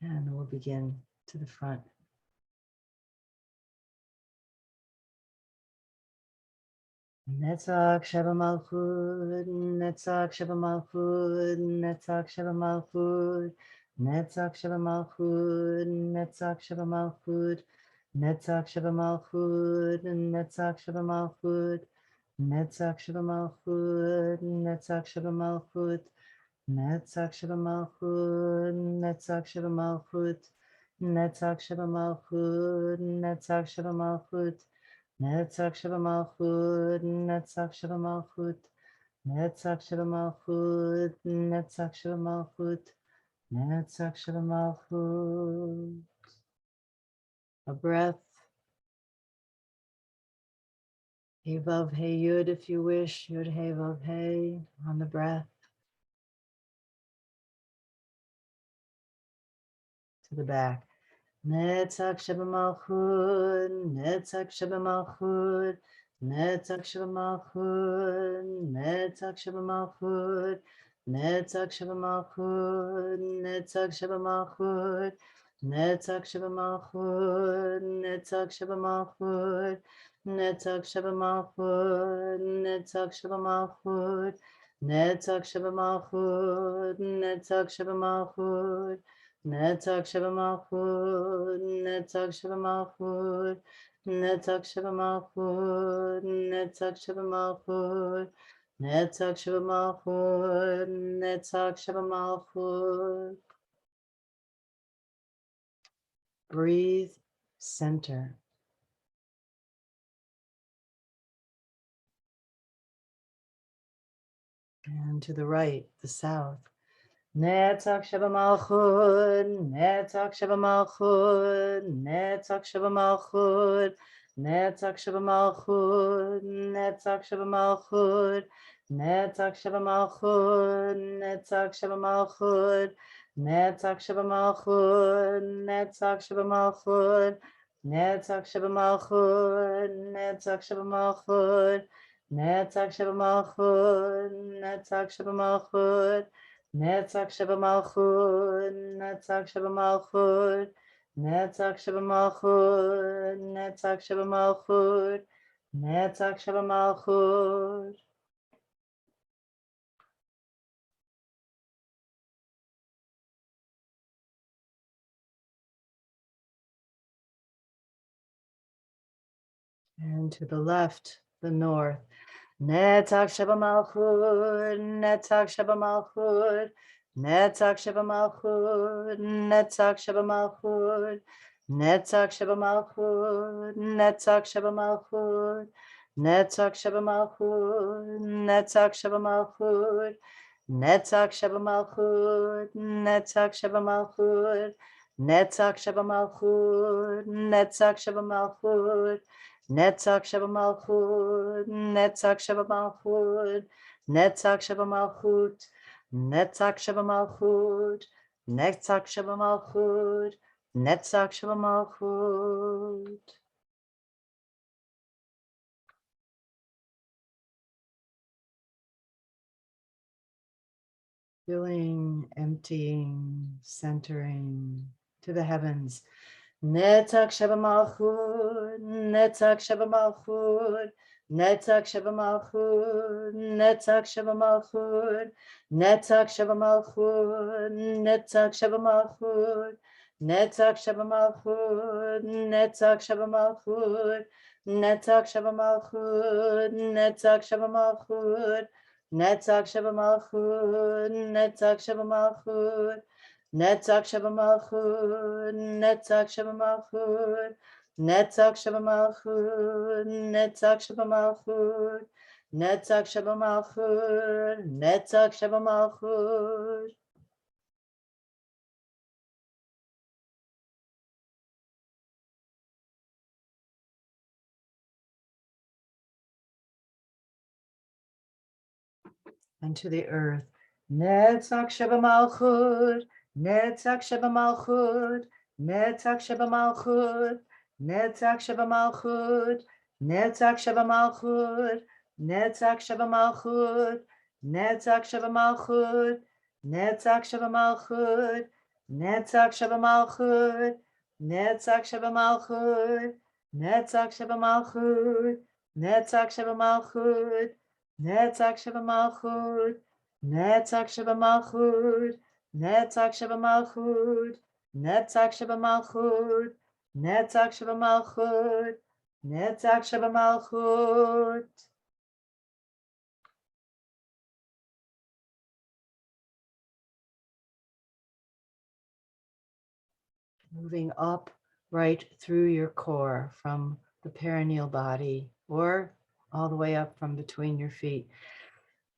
And we'll begin to the front. Netzach Sheva Malchut, Netzach Sheva Malchut, Netzach Sheva Malchut, Netzach Sheva Malchut, Netzach Sheva Malchut, Netzach Sheva Malchut, Netzach Sheva Malchut, Netzach Sheva Malchut, Netzach Sheva Malchut, Netzach Sheva Malchut, Netzach Sheva Malchut, Netzach Sheva Malchut, Netzach Sheva Malchut, Netzach Sheva Malchut, Netzach Sheva Malchut, Netzach Sheva Malchut, Netzach Sheva Malchut, Netzach Sheva Malchut. A breath. Hey Vav Hey Yud if you wish, Yud Hey Vav Hey on the breath. To the back. Netzach Sheva Malchut, Netzach Sheva Malchut, Netzach Sheva Malchut, Netzach Sheva Malchut, Netzach Sheva Malchut, Netzach Sheva Malchut, Netzach Sheva Malchut, Netzach Sheva Malchut, Netzach Sheva Malchut, Netzach Sheva Malchut, Netzach Sheva Malchut, Netzach Sheva Malchut, Netzach Sheva Malchut, Netzach Sheva Malchut, Netzach Sheva Malchut, Netzach Sheva Malchut, Netzach Sheva Malchut, Netzach Sheva Malchut. Breathe, center. And to the right, the south. Netzach Sheva Malchut, Netzach Sheva Malchut, Netzach Sheva Malchut, Netzach Sheva Malchut, Netzach Sheva Malchut, Netzach Sheva Malchut, Netzach Sheva Malchut, Netzach Sheva Malchut, Netzach Sheva Malchut, Netzach Sheva Malchut, Netzach Sheva Malchut, Netzach Sheva Malchut, Netzach Sheva Malchut, Netzach Sheva Malchut, Netzach Sheva Malchut, Netzach Sheva Malchut, Netzach Sheva Malchut, Netzach Sheva Malchut. And to the left, the north. Netzach Sheva Malchut, Netzach Sheva Malchut, Netzach Sheva Malchut, Netzach Sheva Malchut, Netzach Sheva Malchut, Netzach Sheva Malchut, Netzach Sheva Malchut, Netzach Sheva Malchut, Netzach Sheva Malchut, Netzach Sheva Malchut, Netzach Sheva Malchut, Netzach Sheva Malchut, Netzach Sheva Malchut, Netzach Sheva Malchut, Netzach Sheva Malchut, Netzach Sheva Malchut, Netzach Sheva Malchut, Netzach Sheva Malchut. Filling, emptying, centering to the heavens. Netzach Sheva Malchut, Netzach Sheva Malchut, Netzach Sheva Malchut, Netzach Sheva Malchut, Netzach Sheva Malchut, Netzach Sheva Malchut, Netzach Sheva Malchut, Netzach Sheva Malchut, Netzach Sheva Malchut, Netzach Sheva Malchut, Netzach Sheva Malchut, Netzach Sheva Malchut, Netzach Sheva Malchut, Netzach Sheva Malchut, Netzach Sheva Malchut, Netzach Sheva Malchut, Netzach Sheva Malchut, Netzach Sheva Malchut. And to the earth. Netzach Sheba Malchut, Netzach Sheba Malchut, Netzach Sheba Malchut, Netzach Sheba Malchut, Netzach Sheba Malchut, Netzach Sheba Malchut, Netzach Sheba Malchut, Netzach Sheba Malchut, Netzach Sheba Malchut, Netzach Sheba Malchut, Netzach Sheba Malchut, Netzach Sheba Malchut, Netzach Sheba Malchut, Netzach Sheba Malchut, Netzach Sheba Malchut, Netzach Sheba Malchut, Netzach Sheba Malchut, Netzach Sheba Malchut. Moving up right through your core from the perineal body or all the way up from between your feet.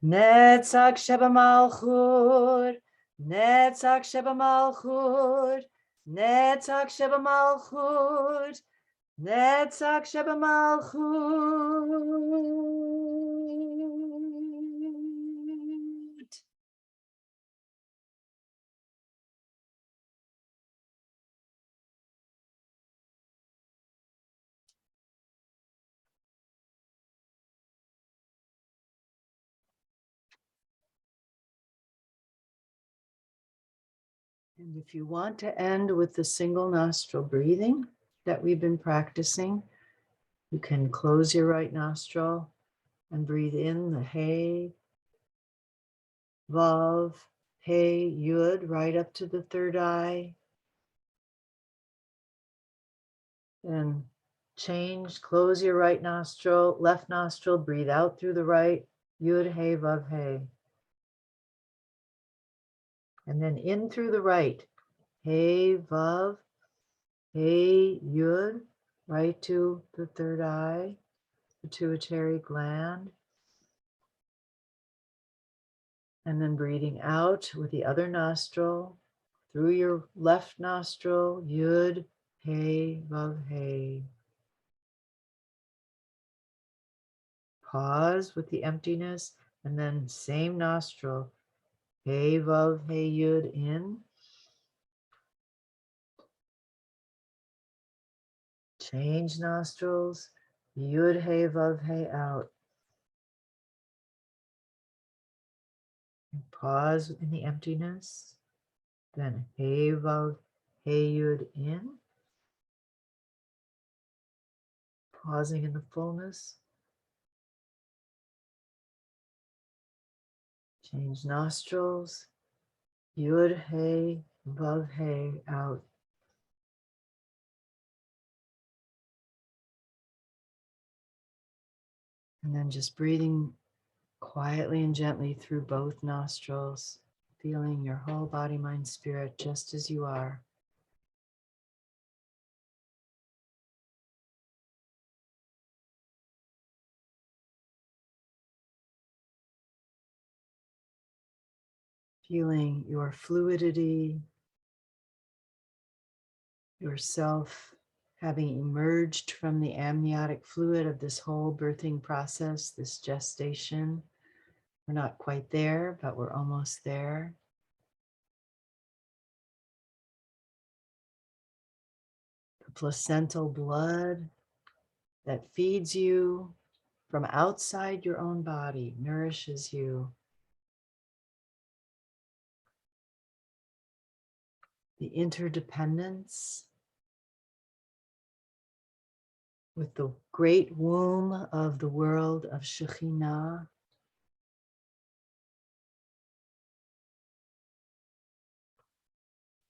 Netzach Sheba Malchut, Netzach Sheba Malchut, Netzach Sheba Malchut, Netzach Sheba Malchut. And if you want to end with the single nostril breathing that we've been practicing, you can close your right nostril and breathe in the Hey, Vav, Hey, Yud, right up to the third eye. And change, close your right nostril, left nostril, breathe out through the right, Yud, Hey, Vav, Hey. And then in through the right, Hey, Vav, Hey, Yud, right to the third eye, pituitary gland. And then breathing out with the other nostril, through your left nostril, Yud, Hey, Vav, Hey. Pause with the emptiness, and then same nostril, Hey, Vav, Hey, Yud, in. Change nostrils, Yud, Hey, Vav, Hey, out. And pause in the emptiness, then Hey, Vav, Hey, Yud, in. Pausing in the fullness. Change nostrils, Yud, Hey, Vav, Hey, out. And then just breathing quietly and gently through both nostrils, feeling your whole body, mind, spirit just as you are. Feeling your fluidity, yourself having emerged from the amniotic fluid of this whole birthing process, this gestation. We're not quite there, but we're almost there. The placental blood that feeds you from outside your own body, nourishes you. The interdependence with the great womb of the world of Shekhinah.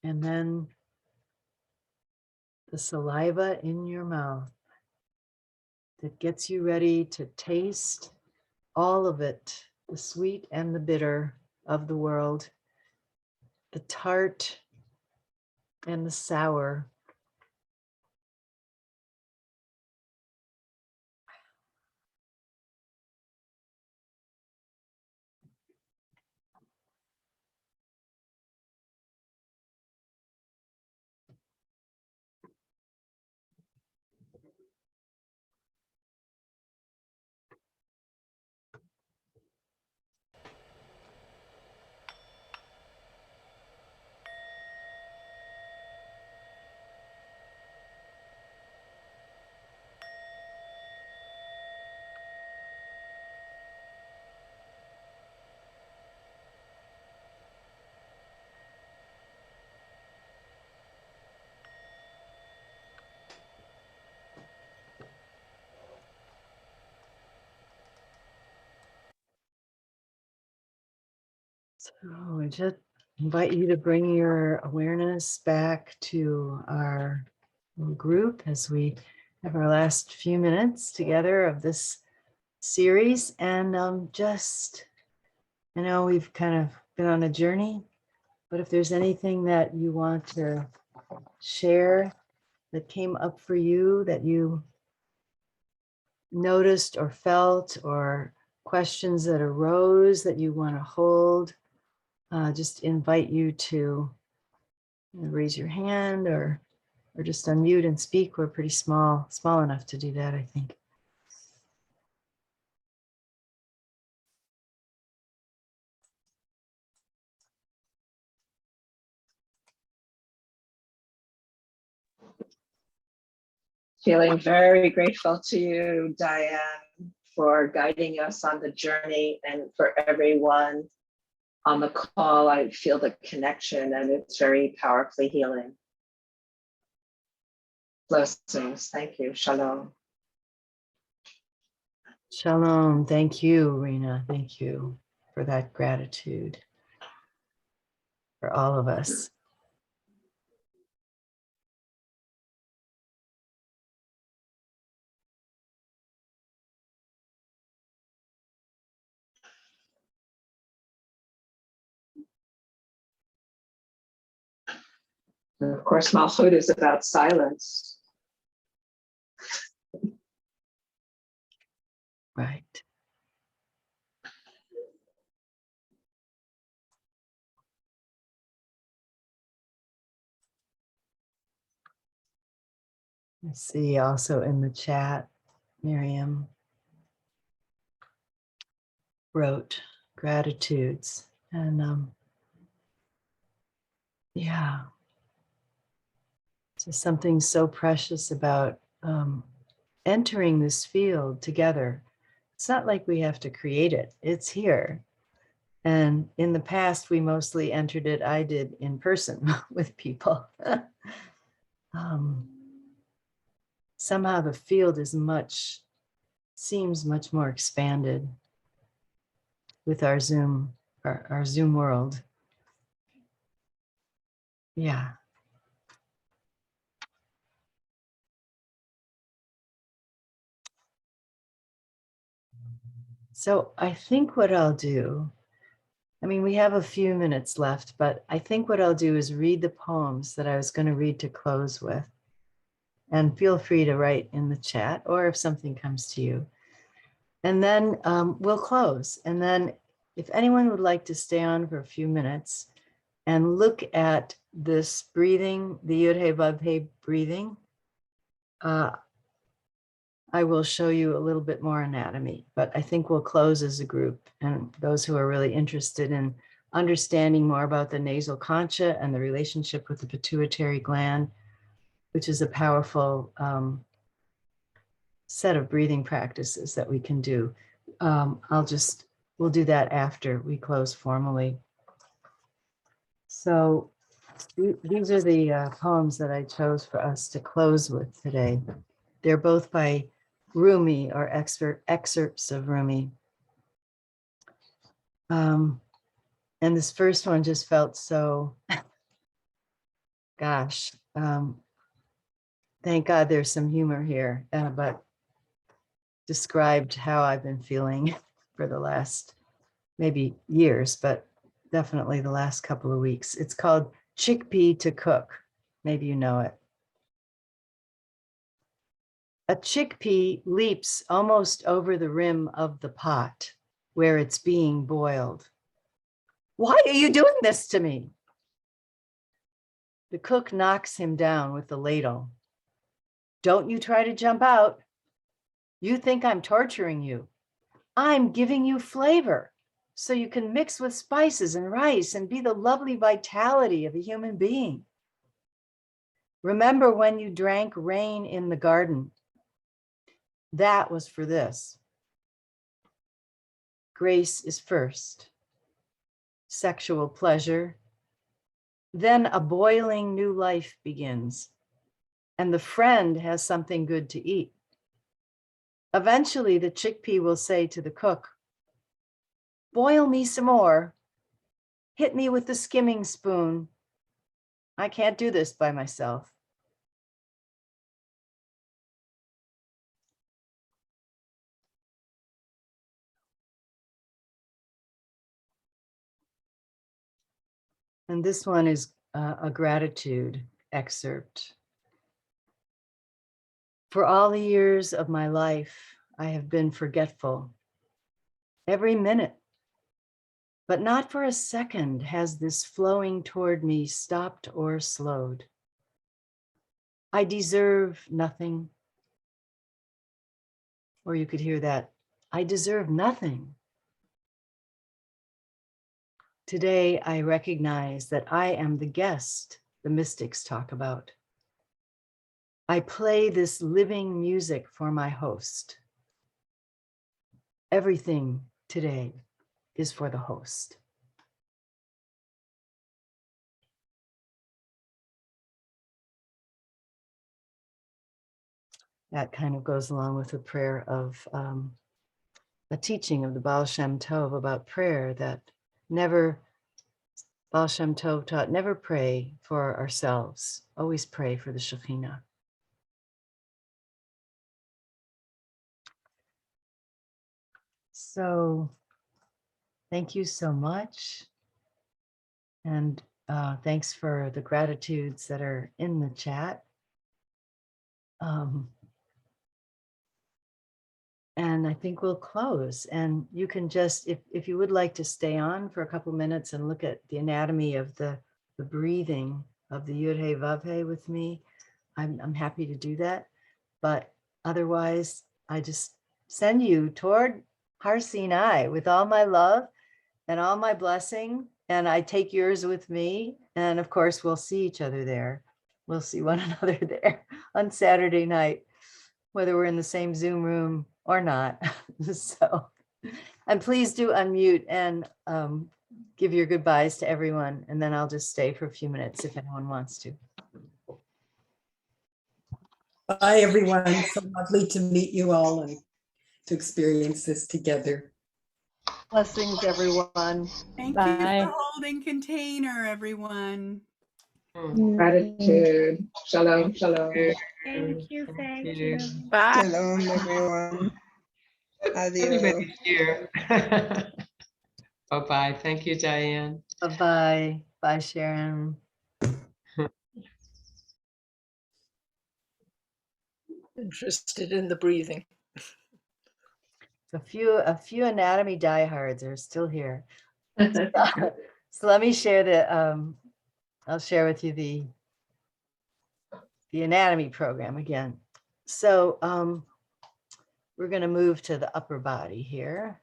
And then the saliva in your mouth, that gets you ready to taste all of it, the sweet and the bitter of the world, the tart and the sour. So I just invite you to bring your awareness back to our little group as we have our last few minutes together of this series. And just, I know we've kind of been on a journey, but if there's anything that you want to share that came up for you, that you noticed or felt, or questions that arose that you want to hold, just invite you to raise your hand or just unmute and speak. We're pretty small enough to do that, I think. Feeling very grateful to you, Diane, for guiding us on the journey, and for everyone on the call. I feel the connection and it's very powerfully healing. Blessings. Thank you. Shalom. Shalom. Thank you, Rena. Thank you for that gratitude for all of us. And of course, Malchut is about silence. Right. I see also in the chat, Miriam wrote gratitudes. And yeah, so something so precious about entering this field together. It's not like we have to create it, it's here. And in the past, we mostly entered it, I did in person with people. Somehow the field is seems much more expanded with our Zoom world. Yeah. So I think what I'll do, I mean, we have a few minutes left, but I think what I'll do is read the poems that I was going to read to close with. And feel free to write in the chat, or if something comes to you. And then we'll close. And then if anyone would like to stay on for a few minutes and look at this breathing, the Yud-He Vav-He breathing, I will show you a little bit more anatomy, but I think we'll close as a group. And those who are really interested in understanding more about the nasal concha and the relationship with the pituitary gland, which is a powerful set of breathing practices that we can do. We'll do that after we close formally. So these are the poems that I chose for us to close with today. They're both by Rumi, or excerpts of Rumi. And this first one just felt so, gosh, thank God there's some humor here, but described how I've been feeling for the last maybe years, but definitely the last couple of weeks. It's called Chickpea to Cook. Maybe you know it. A chickpea leaps almost over the rim of the pot where it's being boiled. Why are you doing this to me? The cook knocks him down with the ladle. Don't you try to jump out. You think I'm torturing you. I'm giving you flavor so you can mix with spices and rice and be the lovely vitality of a human being. Remember when you drank rain in the garden? That was for this. Grace is first, sexual pleasure, then a boiling new life begins, and the friend has something good to eat. Eventually, the chickpea will say to the cook, boil me some more. Hit me with the skimming spoon. I can't do this by myself. And this one is a gratitude excerpt. For all the years of my life, I have been forgetful. Every minute, but not for a second has this flowing toward me stopped or slowed. I deserve nothing. Or you could hear that, I deserve nothing. Today, I recognize that I am the guest the mystics talk about. I play this living music for my host. Everything today is for the host. That kind of goes along with a prayer of a teaching of the Baal Shem Tov about prayer that Baal Shem Tov taught, never pray for ourselves, always pray for the Shekhinah. So thank you so much. And thanks for the gratitudes that are in the chat. And I think we'll close. And you can just, if you would like to stay on for a couple minutes and look at the anatomy of the breathing of the Yud He Vav He with me, I'm happy to do that. But otherwise, I just send you toward Har Sinai with all my love and all my blessing. And I take yours with me. And of course, we'll see each other there. We'll see one another there on Saturday night, whether we're in the same Zoom room or not. So, and please do unmute and give your goodbyes to everyone. And then I'll just stay for a few minutes if anyone wants to. Bye, everyone. So lovely to meet you all and to experience this together. Blessings, everyone. Thank you Bye. for holding container, everyone. Gratitude. Shalom, shalom. Thank you. Thank you. Bye. Shalom, everyone. Adios. Everybody's here. Bye-bye. Thank you, Diane. Bye-bye. Bye, Sharon. Interested in the breathing. A few anatomy diehards are still here. So let me share I'll share with you the anatomy program again. So we're going to move to the upper body here.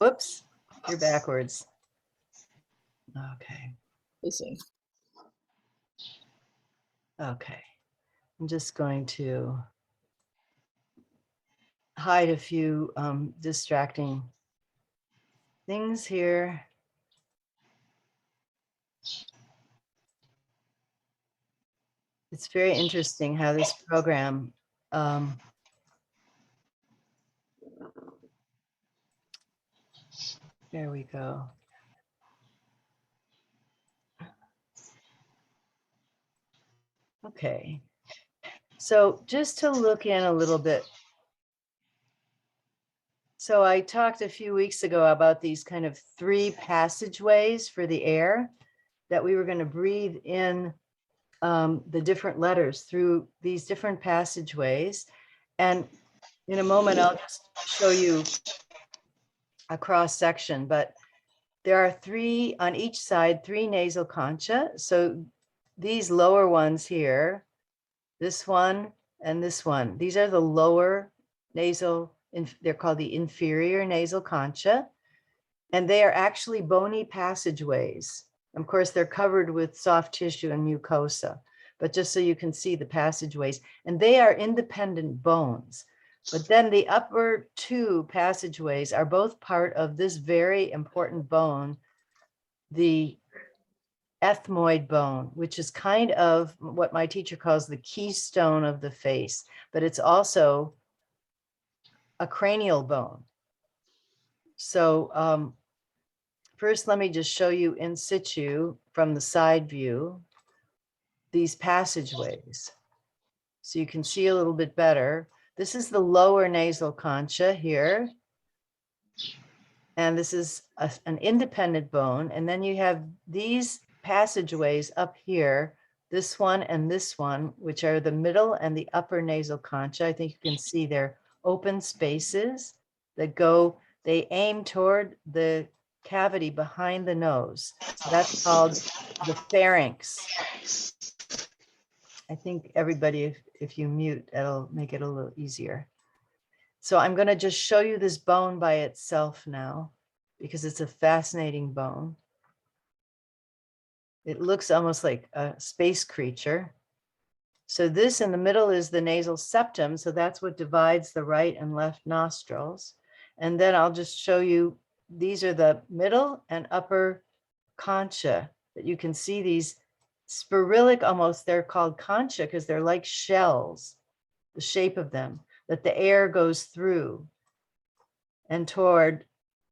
Whoops, you're backwards. Okay. Listen. Okay. I'm just going to hide a few distracting things here. It's very interesting how this program there we go. Okay. So just to look in a little bit. So I talked a few weeks ago about these kind of 3 passageways for the air that we were going to breathe in the different letters through these different passageways. And in a moment, I'll just show you a cross section, but there are 3 on each side, 3 nasal concha. So these lower ones here, this one and this one, these are the lower nasal, they're called the inferior nasal concha, and they are actually bony passageways. Of course, they're covered with soft tissue and mucosa, but just so you can see the passageways, and they are independent bones. But then the upper 2 passageways are both part of this very important bone, the ethmoid bone, which is kind of what my teacher calls the keystone of the face, but it's also a cranial bone. So first, let me just show you in situ from the side view, these passageways. So you can see a little bit better. This is the lower nasal concha here. And this is an independent bone. And then you have these passageways up here, this one and this one, which are the middle and the upper nasal concha. I think you can see they're open spaces that go, they aim toward the cavity behind the nose. So that's called the pharynx. I think everybody, if you mute, it'll make it a little easier. So I'm going to just show you this bone by itself now, because it's a fascinating bone. It looks almost like a space creature. So this in the middle is the nasal septum. So that's what divides the right and left nostrils. And then I'll just show you, these are the middle and upper concha that you can see these sporilic, almost, they're called concha because they're like shells, the shape of them, that the air goes through and toward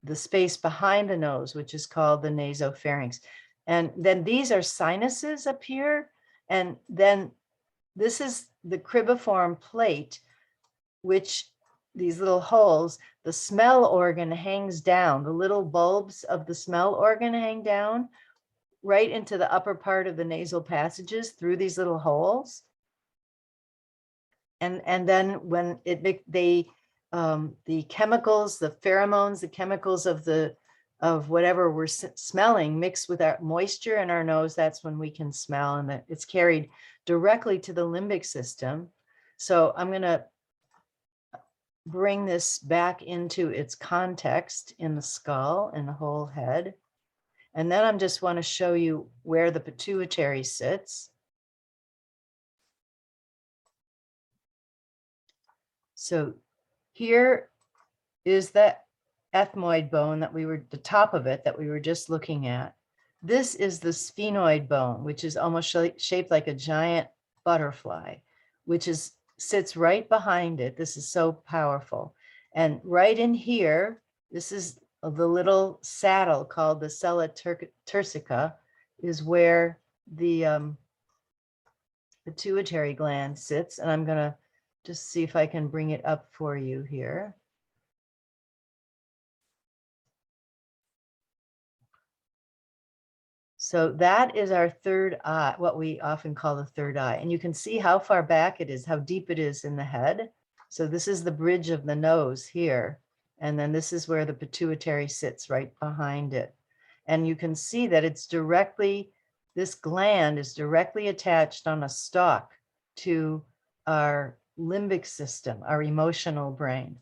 the space behind the nose, which is called the nasopharynx. And then these are sinuses up here. And then this is the cribiform plate, which these little holes, the smell organ hangs down. The little bulbs of the smell organ hang down right into the upper part of the nasal passages through these little holes. And then when the chemicals, the pheromones, the chemicals of whatever we're smelling mix with our moisture in our nose, that's when we can smell, and it's carried directly to the limbic system. So I'm going to bring this back into its context in the skull and the whole head. And then I just want to show you where the pituitary sits. So here is the ethmoid bone that the top of it that we were just looking at. This is the sphenoid bone, which is almost shaped like a giant butterfly, which sits right behind it. This is so powerful. And right in here, this is the little saddle called the sella turcica, is where the pituitary gland sits. And I'm going to just see if I can bring it up for you here. So that is our third eye, what we often call the third eye. And you can see how far back it is, how deep it is in the head. So this is the bridge of the nose here. And then this is where the pituitary sits right behind it. And you can see that this gland is directly attached on a stalk to our limbic system, our emotional brain.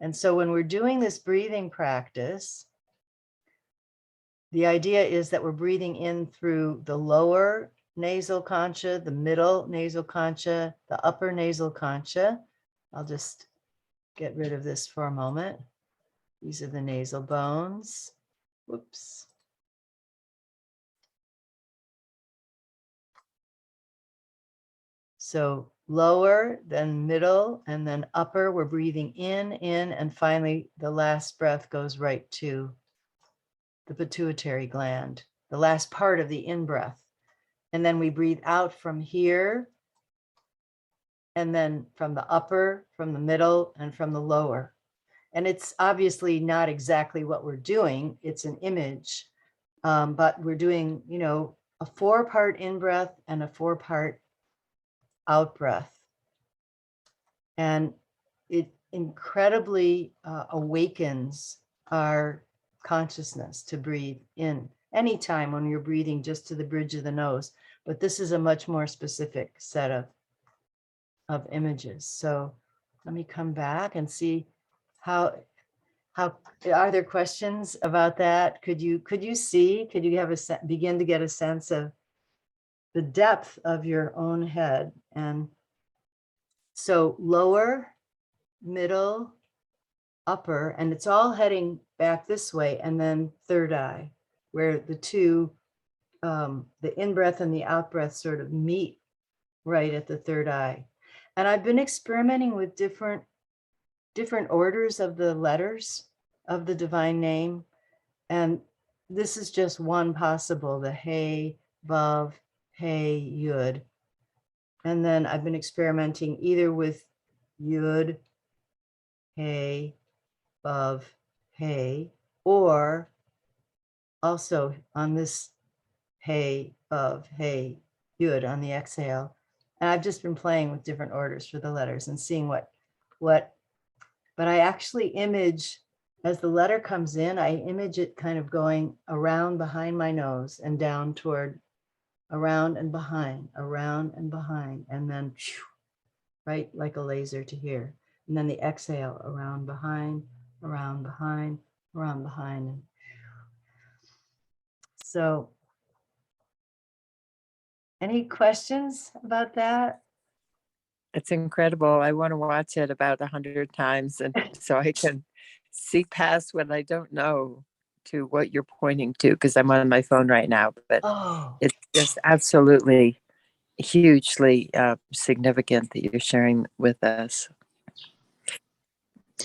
And so when we're doing this breathing practice, the idea is that we're breathing in through the lower nasal concha, the middle nasal concha, the upper nasal concha. I'll just get rid of this for a moment. These are the nasal bones. Whoops. So lower, then middle, and then upper. We're breathing in, and finally the last breath goes right to the pituitary gland, the last part of the in-breath. And then we breathe out from here, and then from the upper, from the middle, and from the lower. And it's obviously not exactly what we're doing. It's an image, but we're doing, a 4-part in-breath and a 4-part out-breath. And it incredibly awakens our consciousness to breathe in anytime when you're breathing just to the bridge of the nose. But this is a much more specific set of images. So let me come back and see how are there questions about that? Could you have begin to get a sense of the depth of your own head? And so lower, middle, upper, and it's all heading back this way, and then third eye, where the two, the in-breath and the out-breath sort of meet right at the third eye. And I've been experimenting with different orders of the letters of the divine name. And this is just one possible, the Hey, Vav, Hey, Yud. And then I've been experimenting either with Yud, Hey, Vav, Hey, or also on this Hey, Vav, Hey, Yud on the exhale. And I've just been playing with different orders for the letters and seeing what, but I actually image, as the letter comes in, I image it kind of going around behind my nose and down toward, around and behind, and then right like a laser to here. And then the exhale around behind, around behind, around behind. So any questions about that? It's incredible. I want to watch it about 100 times, and so I can see past what I don't know to what you're pointing to, because I'm on my phone right now. But Oh, it's just absolutely hugely significant that you're sharing with us.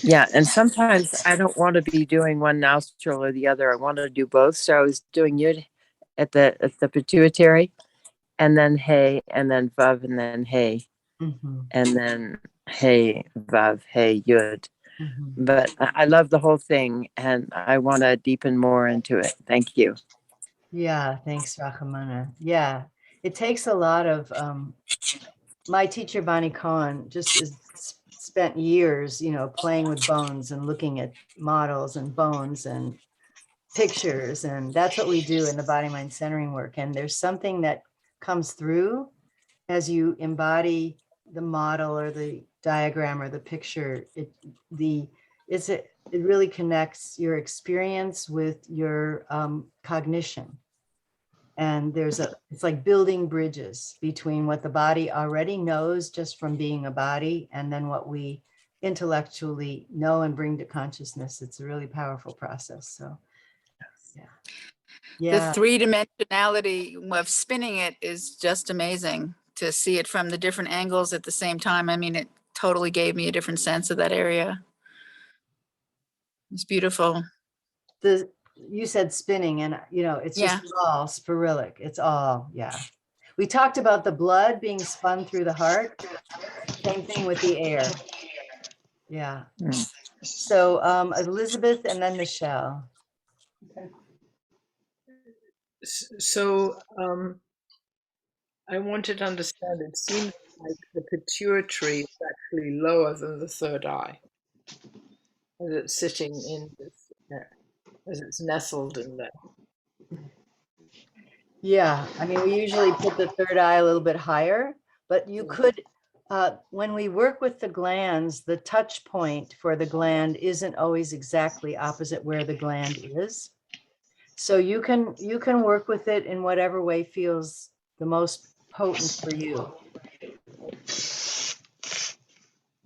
Yeah, and sometimes I don't want to be doing one nostril or the other. I want to do both. So I was doing Yud at the pituitary, and then Hey, and then Vav, and then Hey, mhm, and then Hey, Vav, Hey, Yud. mhm. But I love the whole thing, and I want to deepen more into it. Thank you. Yeah, thanks, Rachamana. Yeah, it takes a lot of, my teacher, Bonnie Cohen, just spent years, playing with bones and looking at models and bones and pictures. And that's what we do in the body mind centering work. And there's something that comes through as you embody the model or the diagram or the picture. It really connects your experience with your cognition. And it's like building bridges between what the body already knows just from being a body and then what we intellectually know and bring to consciousness. It's a really powerful process. So yeah. The Yeah. three-dimensionality of spinning it is just amazing to see it from the different angles at the same time. I mean, it totally gave me a different sense of that area. It's beautiful. You said spinning, and it's Yeah. just all spirillic. It's all, yeah. We talked about the blood being spun through the heart. Same thing with the air. Yeah. Mm. So Elizabeth and then Michelle. So I wanted to understand, it seems like the pituitary is actually lower than the third eye, as it's sitting in this, as it's nestled in there. Yeah, I mean, we usually put the third eye a little bit higher, but you could, when we work with the glands, the touch point for the gland isn't always exactly opposite where the gland is. So you can work with it in whatever way feels the most potent for you.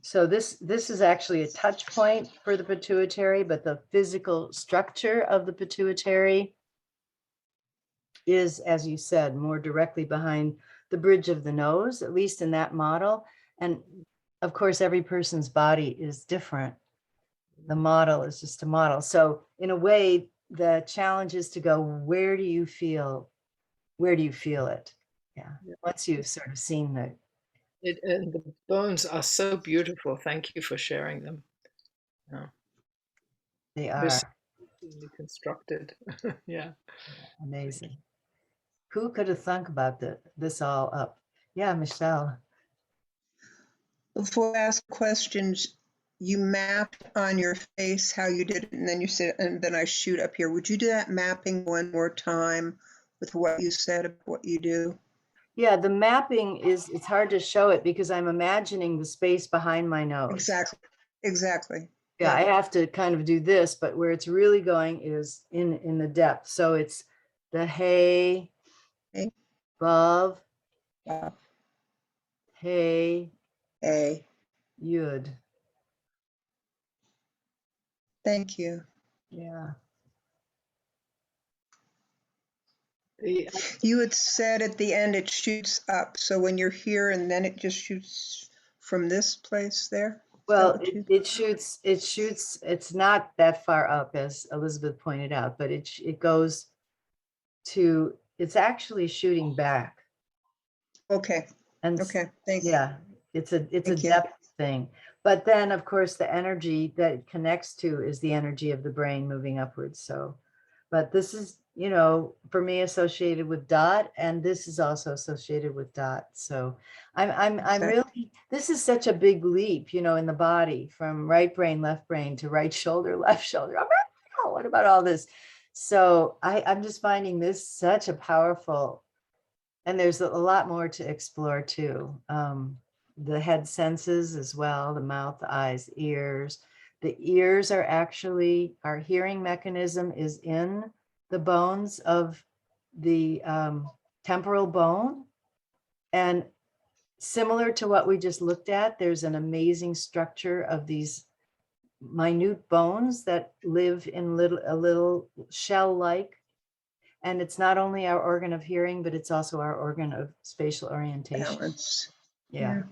So this is actually a touch point for the pituitary, but the physical structure of the pituitary is, as you said, more directly behind the bridge of the nose, at least in that model. And of course, every person's body is different. The model is just a model. So in a way, the challenge is to go, where do you feel it? Yeah. Once you've sort of seen the, And the bones are so beautiful. Thank you for sharing them. Yeah. they They're are so beautifully constructed. Yeah. amazing. Who could have thunk about this all up? Yeah, Michelle. Before I ask questions, you mapped on your face how you did it, and then you said, and then I shoot up here. Would you do that mapping one more time with what you said about what you do? Yeah, the mapping it's hard to show it because I'm imagining the space behind my nose. Exactly. Exactly. Yeah, I have to kind of do this, but where it's really going is in the depth. So it's the hey, Hey, above, wow. hey, Hey, yud. thank you. Yeah. The, You had said at the end it shoots up. So when you're here and then it just shoots from this place there? Is that Well, what you? it shoots, it's not that far up as Elizabeth pointed out, but it goes to, it's actually shooting back. Okay. And Okay. Thank you. yeah, it's a Thank you. depth thing. But then of course the energy that it connects to is the energy of the brain moving upwards. So, but this is, you know, for me associated with dot, and this is also associated with dot. So I'm Okay. really, this is such a big leap, you know, in the body from right brain, left brain to right shoulder, left shoulder. Oh, what about all this? So I'm just finding this such a powerful, and there's a lot more to explore too. The head senses as well, the mouth, the eyes, the ears. The ears are actually, our hearing mechanism is in the bones of the temporal bone. And similar to what we just looked at, there's an amazing structure of these minute bones that live in a little shell-like, and it's not only our organ of hearing, but it's also our organ of spatial orientation. Balance. Yeah.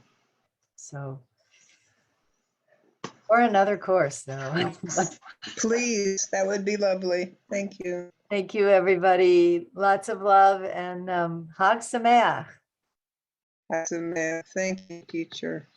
So, or another course though. Please, that would be lovely. Thank you. Thank you, everybody. Lots of love and Hag Sameach. That's a myth. Thank you, teacher.